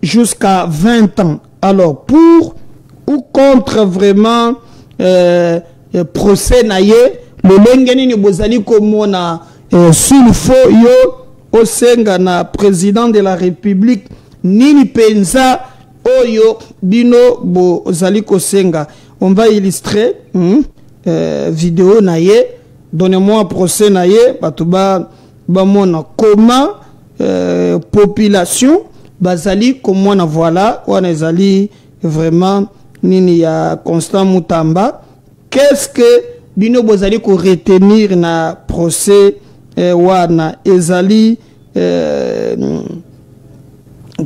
jusqu'à 20 ans. Alors pour ou contre vraiment procès naye le lengeni ni bozali komona sul fo yo osenga na président de la République nini penza oyo bino bozali kosenga. On va illustrer vidéo naye, donnez-moi procès naye batuba bamona comment population bazali komona, voilà wana ezali vraiment nini ya Constant Mutamba. Qu'est-ce que bino bozali ko retenir na procès wana ezali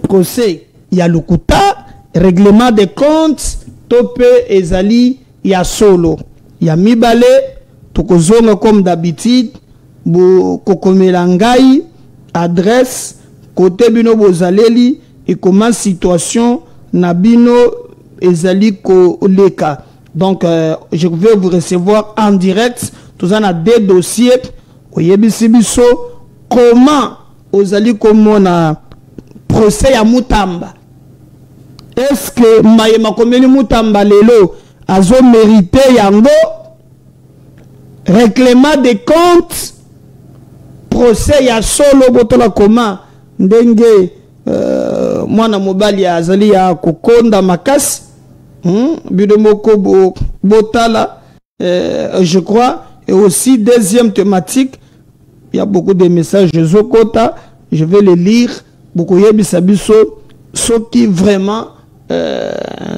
procès ya lokuta, règlement des comptes tope ezali ya solo ya mibale tokozonga comme d'habitude bo kokomela ngai adresse côté bino bozaleli et comment situation na bino ezali ko leka. Donc je vais vous recevoir en direct. Tous en a des dossiers oyebisi biso comment ozali komona procès ya Mutamba. Est-ce que Mayema Komeni Mutamba lelo azo mérité yango règlement des comptes procès ya solo botola koma ndenge mwana mobali ya azali ya kokonda makasi bidomoko botala je crois. Et aussi deuxième thématique, il y a beaucoup de messages de Zokota, je vais les lire. Beaucoup yebisabiso ce qui vraiment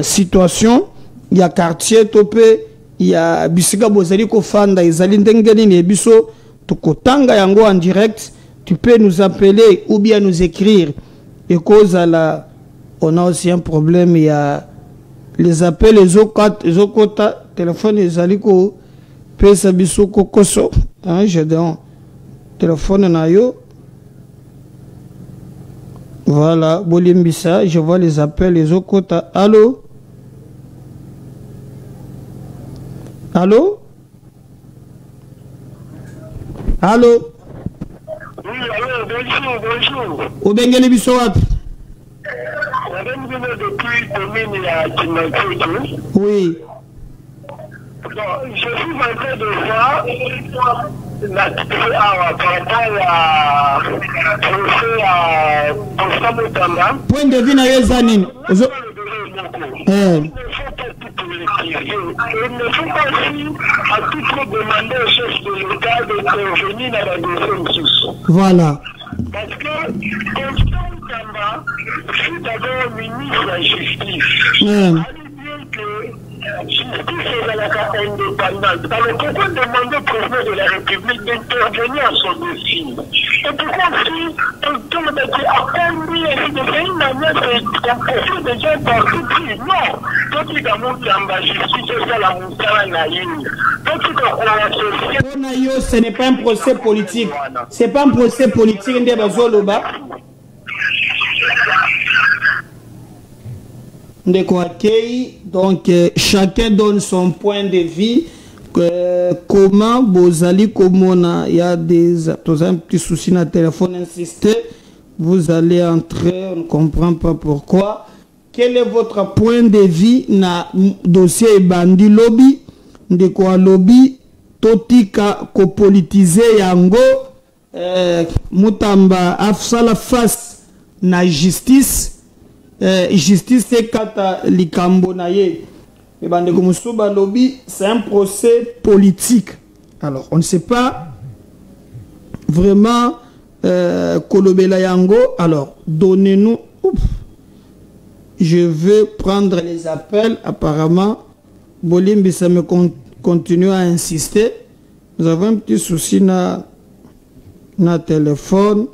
situation, il y a quartier topé, il y a bisika bozali ko fanda ezali ndengeni ni biso tukotanga yango en direct. Tu peux nous appeler ou bien nous écrire. Et cause à la, on a aussi un problème, il y a les appels, les Zokota, téléphone ezali ko pesa biso kokoso, hein, je donne téléphone na yo. Voilà, Bolimbisa, je vois les appels, les Okota. Allô? Allô? Allô? Oui, allô, bonjour, bonjour. Obengeli biso wapi? Depuis commune à Kimakutu. Oui. Je suis en train de voir par rapport à procès à Constant Mutamba. Point de vue na Yezanin. Il ne faut pas tout les tirer. Il ne faut pas aussi à tout demander au chef de l'État d'intervenir dans la deuxième source. Voilà. Parce que Constant Mutamba fut d'abord ministre de la Justice. On dit bien que justice est la carte indépendante. Alors pourquoi demander au président de la République d'intervenir à son dossier? Et pourquoi si on tombe accompli ainsi de faire une manière qu'on fait déjà parti pris? Non. Tout est dans mon temps, justice, c'est ça la montagne naïve. Tout est dans la société. Ce n'est pas un procès politique. Ce n'est pas un procès politique. Donc chacun donne son point de vue. Comment Bozali Komona, il y a des un petit souci dans le téléphone, insistez, vous allez entrer, on ne comprend pas pourquoi. Quel est votre point de vue na dossier Bandi Lobby? De quoi lobby totika ko politiser yango Mutamba afsala face na justice. Justice c'est kata likambo na ye. Et bande Musuba lobby, c'est un procès politique. Alors on ne sait pas vraiment kolobela yango. Alors donnez-nous. Je vais prendre les appels. Apparemment Bolimbi ça me continue à insister. Nous avons un petit souci na téléphone,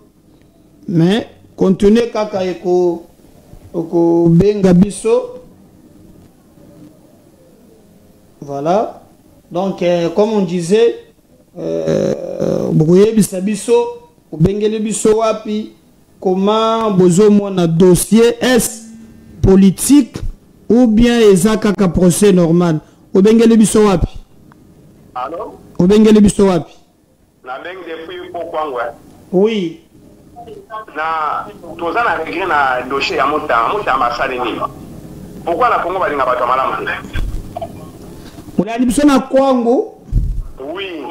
mais continuez kaka eko benga biso. Voilà. Donc comme on disait, brouiller bisabiso ou bengele biso wapi, comment bozo mona dossier est politique ou bien ezaka procès normal. Ou bengele biso wapi? Allô? Ou bengele biso wapi? La beng depuis Pokwangwa. Oui. Na toza na régler na dossier ya Mutamba salini. Pourquoi la Congo balinga bato malamu? Muna biso na Kwango? Oui.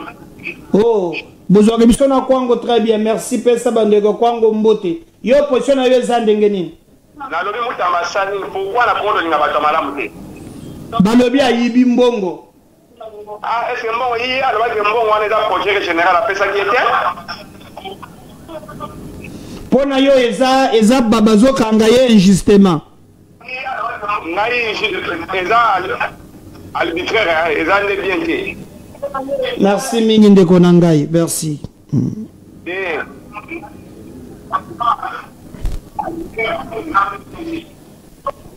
Oh, bozo biso na Kwango, très bien. Merci pesa bandeko Kwango mbote. Yo position na yo zandenge nini? Na lobi Mutamba salini, pourquoi la Congo balinga bato malamu te? Balobi ayibi mbongo. Ah, est-ce que mbongo yi aloba ke mbongo wana eza projet général apesa ki ete? Pona yo eza babazo kanga ye injustement. Ngai eza arbitraire, eza ne bien te. Merci mingi ndeko na ngai, merci.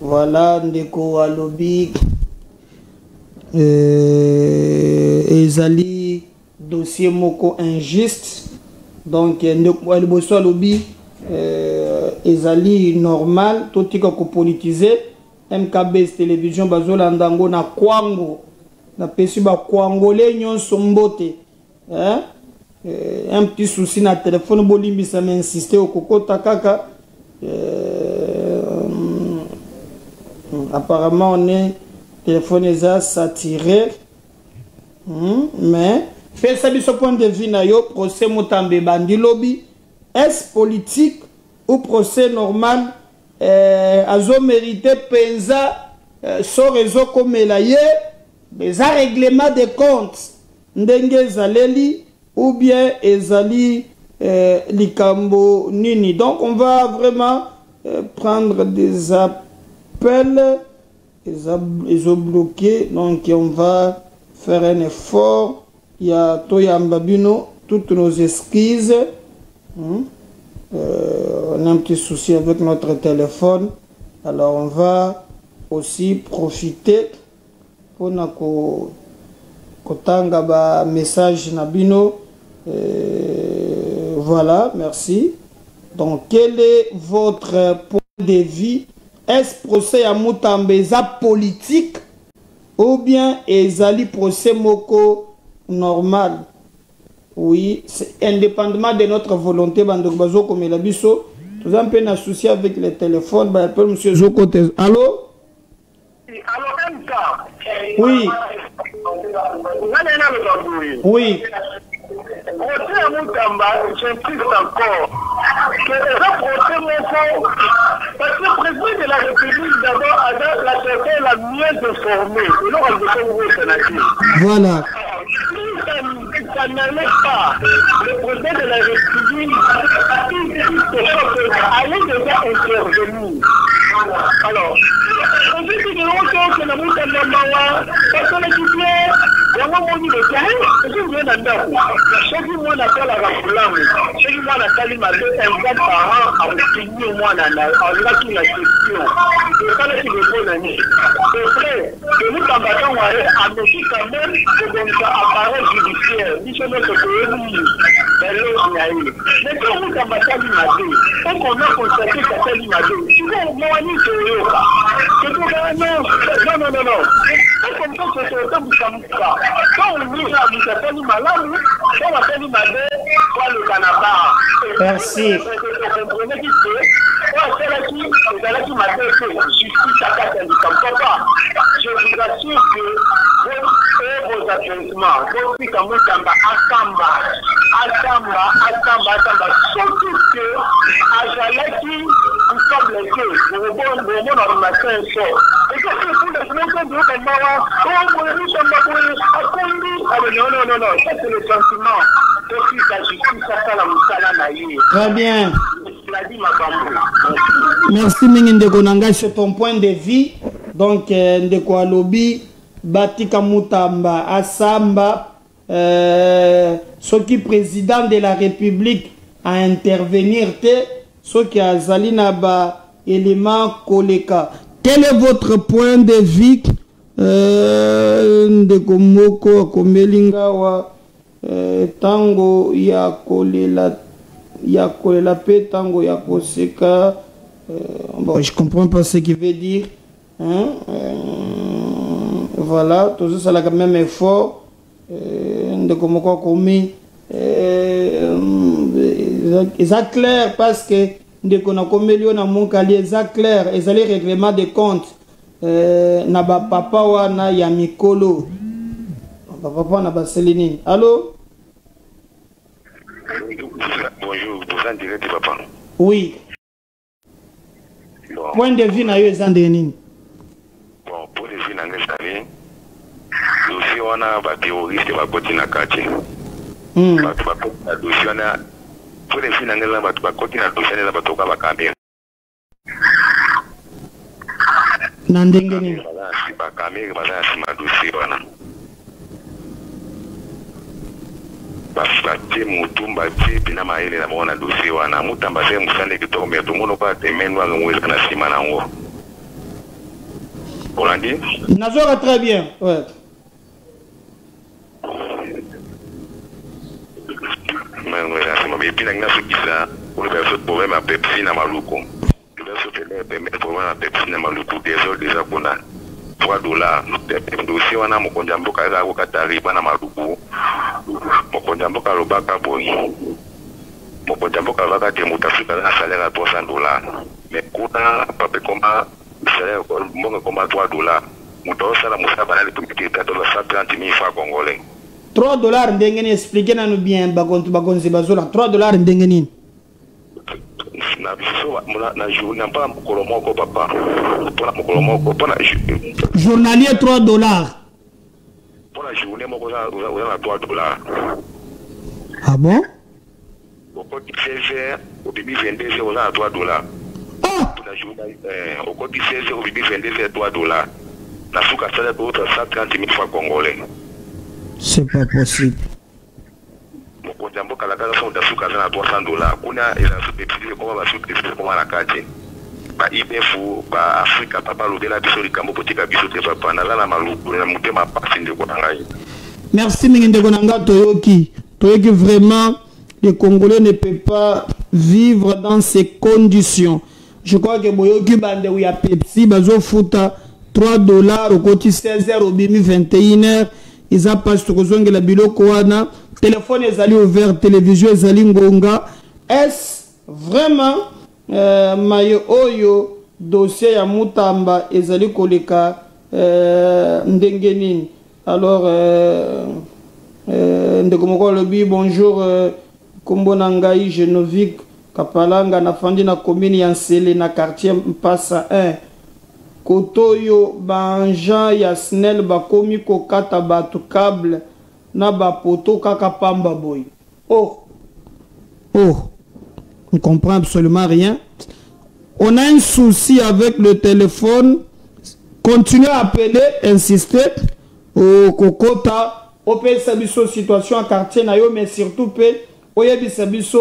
Voilà ndeko alobi ezali dossier moko injuste. Donc ndeko aliboso alobi ezali normal totika ko politiser. MKBS télévision bazolanda ngo na Kwango na pesi ba Kwangolais nyonso mbote, hein? Un petit souci na téléphone Bolimbi ça m'a insisté au kokota kaka Apparemment, on est téléphoné à s'attirer. Mais, fait ça, ce point de vue, procès Mutambe Bandi Lobby, est-ce politique ou procès normal? Azo mérité penza sur réseau comme elaye, les règlement de comptes, ndenge zaleli ou bien ezali likambo nini. Donc, on va vraiment prendre des appels. Ils ont bloqué, donc on va faire un effort. Il y a Toya Mbabino, toutes nos excuses. On a un petit souci avec notre téléphone. Alors on va aussi profiter pour nous kotanga ba message Nabino. Voilà, merci. Donc quel est votre point de vue? Est-ce procès à Mutambeza politique ou bien ezali procès moko normal? Oui, c'est indépendamment de notre volonté. Bandokbazo comme la biso, nous avons un peu associé avec les téléphones. Bah, appelle monsieur Zoko. Allô? Oui. Oui. Procès à Mutamba, j'insiste encore que le procès mon parce que le président de la République d'abord a la personne la mieux informée. Et non, voilà. Ça n'allait pas. Le président de la République allait déjà intervenir. Alors, on dit que nous avons que la personne qui vient, il y a un moment où il est carré, je viens d'en chaque mois, on appelle à la flamme. Chaque mois, on appelle ma deux, un gars par an, à obtenir au moins, on a qui la question. C'est ça qui me pose l'année. C'est vrai que nous, combattants, on a annoncé quand même que comme ça, appareil judiciaire, ni chez notre pays, mais l'autre, il y a eu. Mais quand nous, combattants, l'imagé, tant qu'on a constaté que c'est l'imagé, tu vois, moi, on est sur eux. C'est tout ça, non. C'est comme ça que c'est autant que ça me fait. Quand on dit à vous, c'est pas malade, on va faire l'imagé, soit le Canada. Merci. Vous comprenez qui c'est? C'est qui m'a fait justice à quelqu'un du papa. Je vous assure que vos applaudissements, vos filles comme Mutamba, Asamba, surtout que à Jalaki, nous sommes les deux, nous avons organisé un sort. Et quand c'est pour les gens qui ont dit, non, ça c'est le sentiment. Très bien. Merci Ndeko Nanga, c'est ton point de vue. Donc Ndeko Alobi, Batika Mutamba, Asamba, ce qui président de la République à intervenir, ce qui a Zalina ba élément Koleka. Quel est votre point de vue? Ndeko Moko Komelingawa tango ya kolela pe tango ya koseka. Bon, je comprends pas ce qu'il veut dire, hein? Voilà, tout ça là quand même effort de comment commis ça clair parce que de qu'on a commis na mon calier ça clair et ça les règlements de compte na ba papa wana ya mikolo papa na ba Céline. Allô? Bonjour, vous en direct papa. Oui. Bon. Point de vue na yo ezandeni. Bon, pour les vue na ngestali. Dossier wana ba terroriste ba koti na kati. Ba tu ba koti na dossier na pour les vue na ngela ba tu ba koti na dossier na ba toka ba kamera. Na ndenge nini? Ba kamera ba na sima dossier wana. Bafate mutumba tipi na maele na mwana dossier wana Mutamba se musane kitoko mais tout monde pas temenwa ngweza na sima nango. Olandi? Nazora très bien. Ouais. Mais mais puis na fikisa on va faire problème à Pepsi na Maluku. Tu vas se faire problème à Pepsi na Maluku déjà kuna $3 dossier wana mokonja mboka za ko katari bana Maluku. Mokonja mboka lobaka boyi. mon jambo kavaka te mutafika na salaire à $300. Mais kuna pape koma salaire mbonga koma $3. Mutosala musaba na litumiki $130,000 congolais. $3 ndenge ni expliquer na nous bien bakonzi bazola $3 ndenge nini? Na biso na journée pas mukolo moko papa. Pona mukolo moko pona journalier $3. Pour la journée moko on a $3. Ah bon? Au côté 16h au début 22h on a $3. Ah! Pour la journée au côté 16h au début 22h $3. La souka salaire pour 130,000 congolais. C'est pas possible. Mon jambo kalakala sont de souka na $300. Kuna ila subsidier comme va subsidier comme la carte. Ba IBF ba Afrika papa lodela biso likambo potika biso te papa na la maluku na mutema pasi ndeko ngai. Merci Mingindeko Nanga Toyoki. Toyoki vraiment les Congolais ne peuvent pas vivre dans ces conditions. Je crois que Boyoki bande où il y a Pepsi bazo futa $3 au côté 16h au bimi 21h. Ils ont pas sur la biloko wana. Téléphone est allé ouvert, télévision est allé ngonga. Est-ce vraiment mayo oyo dossier ya Mutamba est allé koleka ndengenine? Alors ndekomoko lobi bonjour kombo nangai Genovic Kapalanga na fandi na commune ya Nsele na quartier Mpasa 1. Kotoyo banja ya SNEL bakomi kokata batu câble na bapoto kaka pamba boy. Oh, on ne comprend absolument rien. On a un souci avec le téléphone. Continuez à appeler, insister au kokota, au pays sabiso situation à quartier nayo, mais surtout pe oyebi sabiso.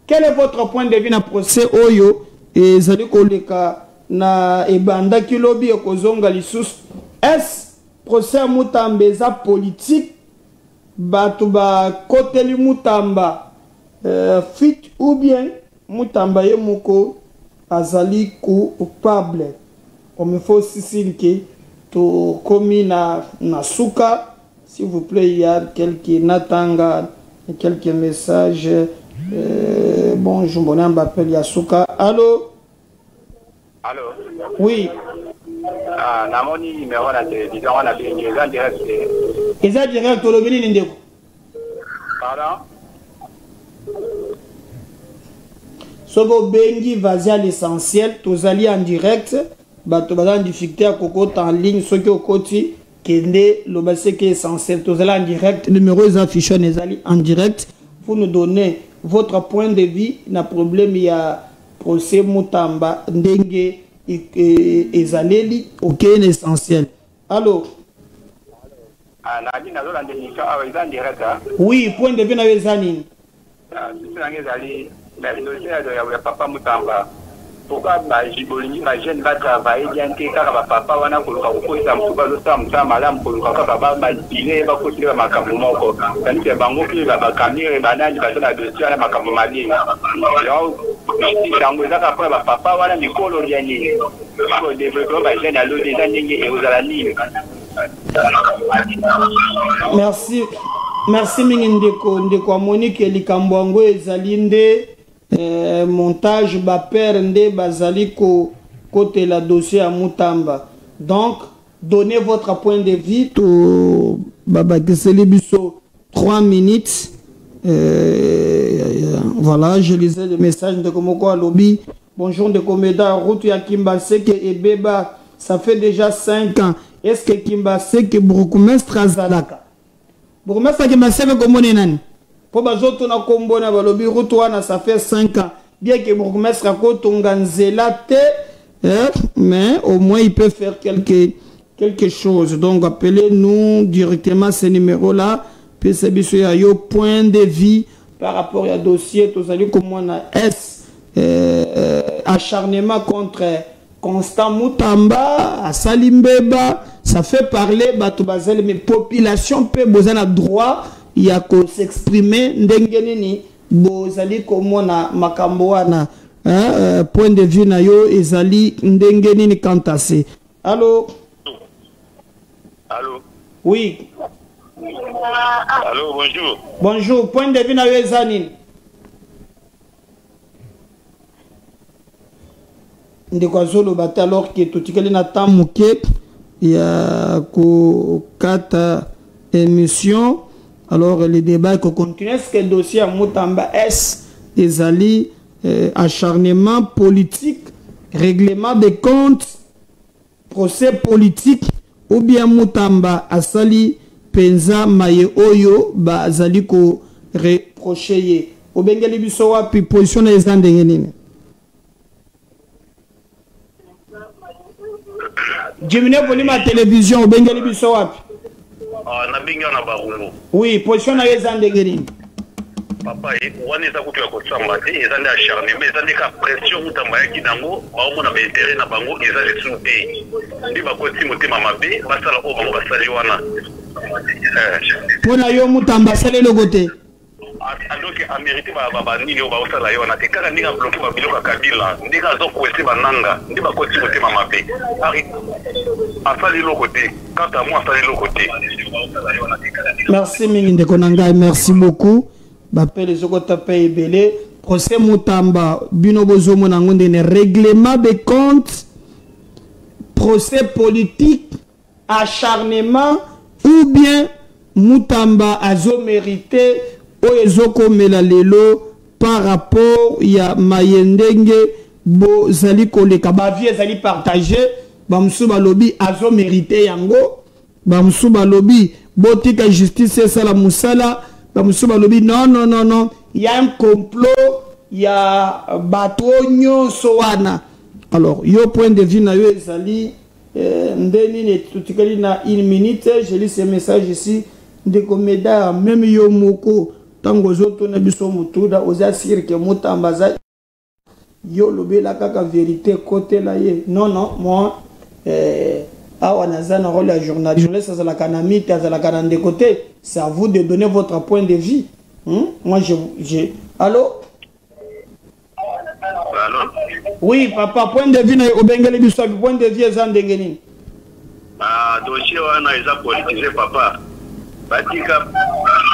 Quel est votre point de vue na procès oyo et zali koleka na ebanda kilobi ekozonga lisusu? Est procès Mutamba eza politique batu ba koteli Mutamba fit ou bien Mutamba ye moko azali coupable? Comme il faut aussi que to komi na suka, s'il vous plaît, il y a quelques natanga quelques messages. Bonjour, mon nom m'appelle Yasuka. Allô? Allô? Oui. Ah, namoni numéro na télévision, on a bien en direct. Eza direct au Bénin ndeko. Pardon? Soko bengi vas-y à l'essentiel, tous allés en direct, bato bazan difficulté à kokota en ligne, ceux qui au côté kende le basé qui est essentiel, tous allés en direct, numéro est affiché en direct, vous nous donnez votre point de vue, na problème il y a procès Mutamba ndenge ezaleli OK l'essentiel. Allô? Ah, nadi na zola ndémission en direct. Oui, point de vue na ezani. Ah, c'est ça ngezali la dossier ya papa Mutamba. Pourquoi ba jibolingi ma jeune va travailler bien que car papa wana koluka kokoisa mtuba zo samsa malamu koluka baba ba dile ba kotira makambo moko. Tani ke bango ki ba kamire banani ba na dossier na makambo mali. Yo tango za ka ba papa wana mikolo ya nini. Ko développer ba jeune alo déjà ndenge e ozala nini. Merci ndeko Monique likambo ezali nde montage ba père nde bazali côté la dossier à Mutamba. Donc donnez votre point de vue to baba keseli biso 3 minutes. Voilà, je lisais le message de Komoko Alobi. Bonjour de Komeda, route ya Kimbaseke et Beba, ça fait déjà 5 ans. Est-ce que Kimbaseke Bourgmestre Azalaka? Bourgmestre Kimbaseke komone nani? Pour bazoto na kombona balobi route wana ça fait 5 ans. Bien que Bourgmestre akotonga nzela te, mais au moins il peut faire quelque chose. Donc appelez-nous directement ce numéro là. Puis c'est bien yo point de vie par rapport à dossier tous allez comme on a acharnement contre Constant Mutamba à Salimbeba, ça fait parler Batubazel, mais population peut besoin de droit il y a qu'à s'exprimer ndengenini bozali comme on a makamboana point de vue na yo ezali ndengenini kantasé. Allô? Allô? Oui. Allô, bonjour. Bonjour, point de vue na yo ezani. Ndekazolo bata alors que totikeli na temps moké ya ko 4 émissions. Alors le débat continue. Est-ce que le dossier à Moutamba est des alliés acharnement politique, règlement des comptes, procès politique, ou bien Moutamba asali penza maye oyo ba zali ko reprocher o bengeli biso wapi position na ezande ngenine Jimine volume à télévision o bengeli biso wapi na binga na barungu oui position na ezande ngenine papa wani za kutu ya kosamba te ezande acharnement ezande ka pression Moutamba yaki nango baomo na intérêt na bango ezande sunte ndi bakoti motema mabe basala o bango basali wana pona yo Moutamba sale le côté donc a mérité ba nini o ba osala yo na te kala ninga bloquer ba biloka Kabila ndika zo kwese bananga ndi bakoti motema mabe ari asali le côté quant à moi asali le côté merci mingi ndeko nangai merci beaucoup bapel ezoko taper ebele procès Moutamba bino bozomo na ngonde ne règlement de comptes procès politique acharnement ou bien Moutamba azo mérité o ezoko mela lelo par rapport ya mayendenge bo zali koleka ba vie zali partagé ba musuba lobi azo mérité yango ba musuba lobi botika justice ça la musala ba musuba lobi non il y a un complot il y a batonyo soana alors yo point de vue na yo ezali ndeni ne tutikali na 1 minute je lis ce message ici de coméda même yo moko tango zoto na biso mutuda oza sir que Moutamba za yo lobela kaka vérité côté là ye non moi awa nazana rôle à journaliste ça la kanamite ça la kanande côté c'est à vous de donner votre point de vue moi je allô allô oui papa point de vue na obengele biso point de vue za ndengeni dossier wana eza politisé papa batika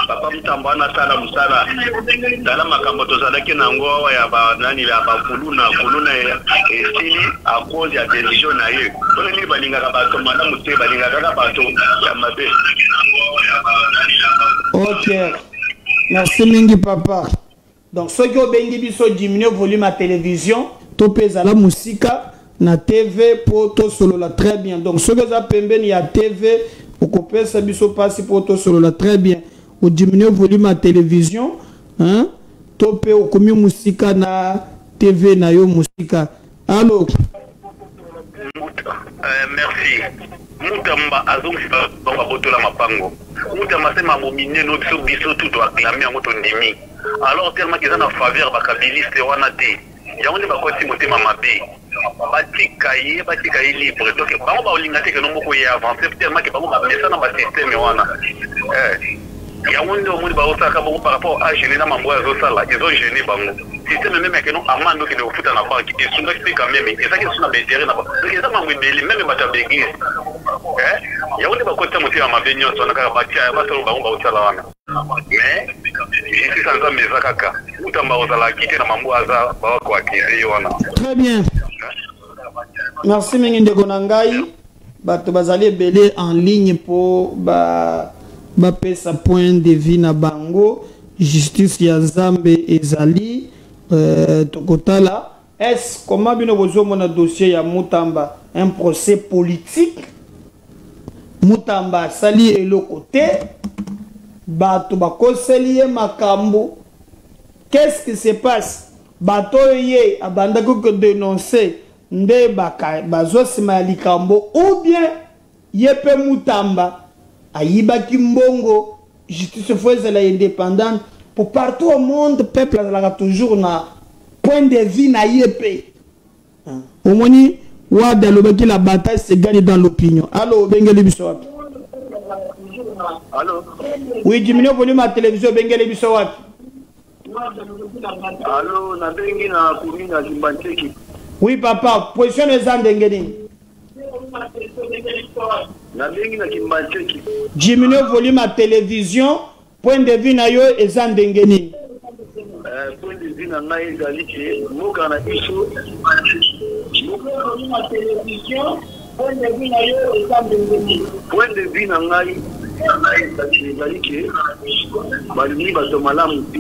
papa Moutamba na sala musala dala makambo tozalaki nango ya ba nani la ba kuluna estili à cause ya décision na ye tole ni balinga ka bato madame te balinga ka bato ya mabe OK merci mingi papa donc ce que bengi biso diminuer volume à télévision to pesa la musika na TV pour to solo la très bien donc ce que za pembeni ya TV pour ça biso passe pour to solo la très bien ou diminuer volume à télévision hein topé au commis musika na TV na yo musika allô merci Moutamba azongisa ba botola mapango Moutamba c'est ma momine no biso tout doit clamer en moto ndimi alors tellement qu'ils en a faveur ba kabiliste wana te ya on ba koti motema mabe batika yi libre donc bango ba olinga te que no moko ya avancer tellement que bango ba mesa na ba système wana ya wonde omoni ba osaka bango par rapport à gêner na mambo ya zosala ils ont gêné bango système même que non amando qui ne futa na banque et sunga qui quand même et ça qui sont na intérêt na ba donc ça mambo mbeli même ba ta l'église ya wonde ba kota motema mabe nyonso na kaka batia ba solo bango ba osala wana mais ici ça nza meza kaka Moutamba osala kité na mambo aza ba ko akiri wana très bien merci mingi ndeko na ngai bato bazali belé en ligne pour ba pesa point de vue na bango justice ya Nzambe ezali tokotala est comment bino bozomo na dossier ya Moutamba un procès politique Moutamba sali eloko te bato bakoseli ye makambo qu'est-ce qui se passe bato ye abanda ko dénoncer nde bazosima ya likambo ou bien yepe Moutamba ayibaki mbongo justice faut ezala indépendante pour partout au monde peuple azalaka toujours na point de vue na yepe omoni wada alobaki la bataille se gagne dans l'opinion allo bengeli biso wapi allô oui diminue volume à télévision bengeli biso wapi allô na bengi na kumina Kimbancheki oui papa position eza ndenge nini na bengi na Kimbancheki diminue volume à télévision point de vue na yo eza ndenge nini point de vue na ngai ezali ke moka na biso Point de vue nangai ezali ke balingi bato malamu te.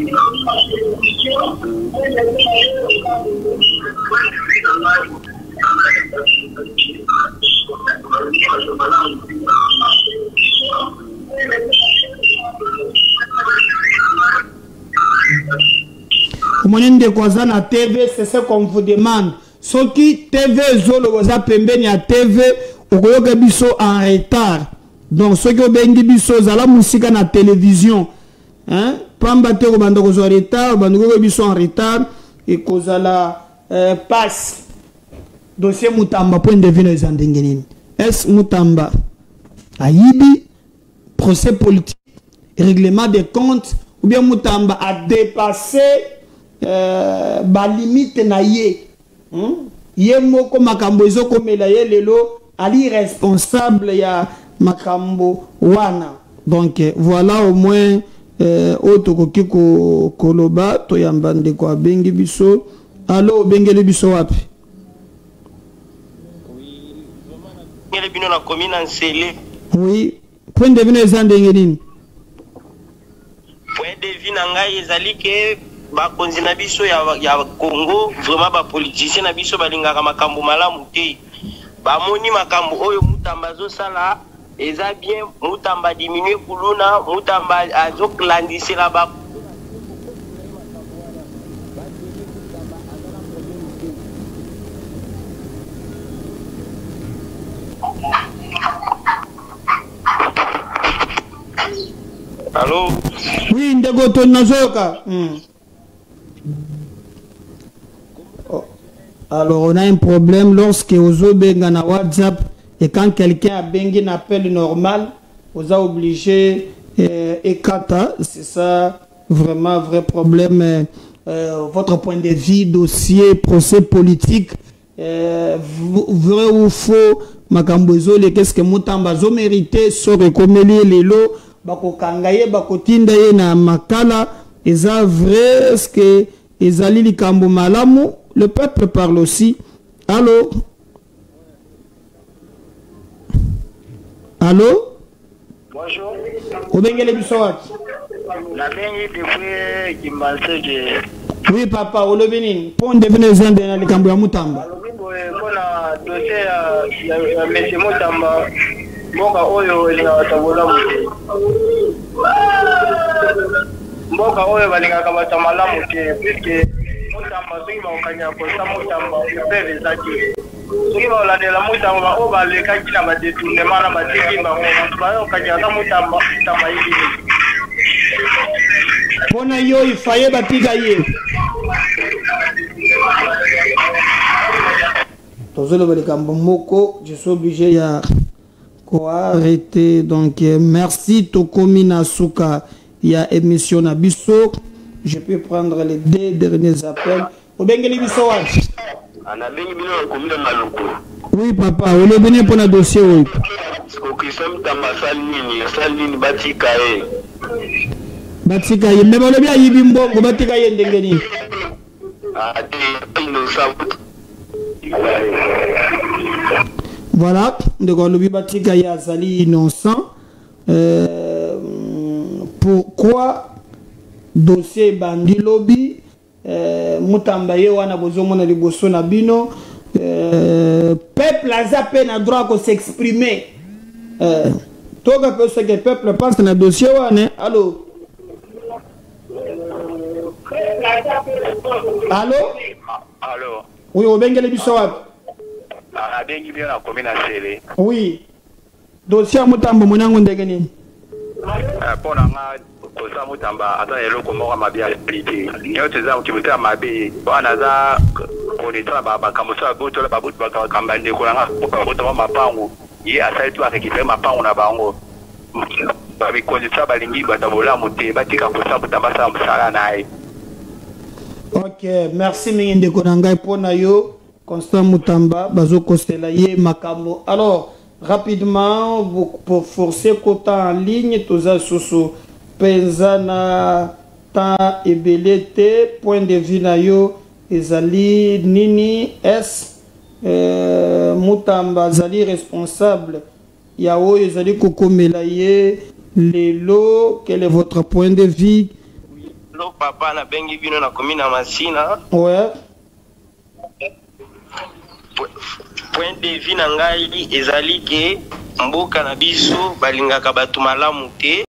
Monende kwaza na TV, c'est ce qu'on vous demande. Ce qui TV zolo waza pembeni ya TV okoyoka biso en retard. Donc ce qui obengi biso zala musika na télévision. Hein? Pamba te ko banda ko zo retard, banda ko biso en retard et kozala passe. Dossier Mutamba point de vue les andengeni. Est Mutamba ayibi procès politique, règlement des comptes ou bien Mutamba a dépassé ba limite na ye. Ye moko makambo ezoko mela ye lelo ali responsable ya makambo wana. Donc voilà au moins auto kokiko koloba to yambande kwa bengi biso. Allo bengele biso wapi? Oui, bino na commune Nsele. Oui, point de vue ezandenge nini? Point de vue ngai ezali ke bakonzi na biso ya Congo vraiment ba politicien na biso balingaka makambo malamu te. Bamoni makambo oyo Mutamba zo sala eza bien, Mutamba diminuer kuluna, Mutamba azoklandise la ba. Allô? Oui, ndego to nazoka. Alors on a un problème lorsque Ozo benga na WhatsApp et quand quelqu'un a bengi un appel normal, on a obligé et kata, c'est ça vraiment vrai problème. Votre point de vue, dossier, procès politique, vrai ou faux, makambozo, qu'est-ce que Mutamba zo mérité, so rekomeli lelo, bako kangaye, bako tindaye na makala, eza vrai, est-ce que ezali likambo malamu? Le peuple parle aussi. Allô? Allô? Bonjour. Obengele bisowat. La bengi depuis Kimbalseje. Oui papa, olobini. Pon devine zande na likambo ya Mutamba. Kona dossier ya Messi Mutamba mboka oyo elinga watabola muti. Mboka oyo balingaka batamalamu te puisque Mutamba soki bakokanya kosa Mutamba peve ezaki soki baolandela Mutamba oyo balekaki na badetournement na batiki bango bayokanyaka Mutamba yibi mpona yo ifaye batika ye tozoloba likambo moko je suis obligé ya koarrêter. Donc merci tokomi na suka ya émission na biso. Je peux prendre les 2 derniers appels. Obengeli biso wapi? Ana bengi bino na commune Maluku. Oui papa, on est venu pour le dossier oui. Siko kisam tamba salini batika e. Batika ye mais le bien yibi mbongo batika ye ndenge nini? Voilà, de Golobi batika ye azali innocent. Pourquoi dossier bandi lobby Mutamba ye wana bozomona liboso na bino peuple a peine droit de s'exprimer toka pe ce que peuple pense na dossier wana. Allô? Allô? Allô? Oui, obengele biso wapi? Abengi bien na commune Nsele. Oui. Dossier Mutamba monango ndenge nini? Pona nga kosa Mutamba ata eloko moko mabe ya politi. Yo teza ukibuta mabe bana za konitra baba kamusa botola babutu bakamba ndeko nga botola mapangu. Ye asali tu akikipema mapangu na bango. Babi konitra balingi batabola muté batika kosa Mutamba sa msala nae. Ok, merci mingi ndeko na ngai pona yo Constant Mutamba bazo kosela ye makambo. Alors rapidement pour forcer quota en ligne toza soso penzana ta ebelete point de vue na yo ezali nini est Mutamba zali responsable ya oyo zali kokomela ye lelo. Quel est votre point de vue? Lo papa na bengi bino na komina Masina. Ouais. Point de vue na ngai ezali ke mboka na biso balingaka batu malamu te.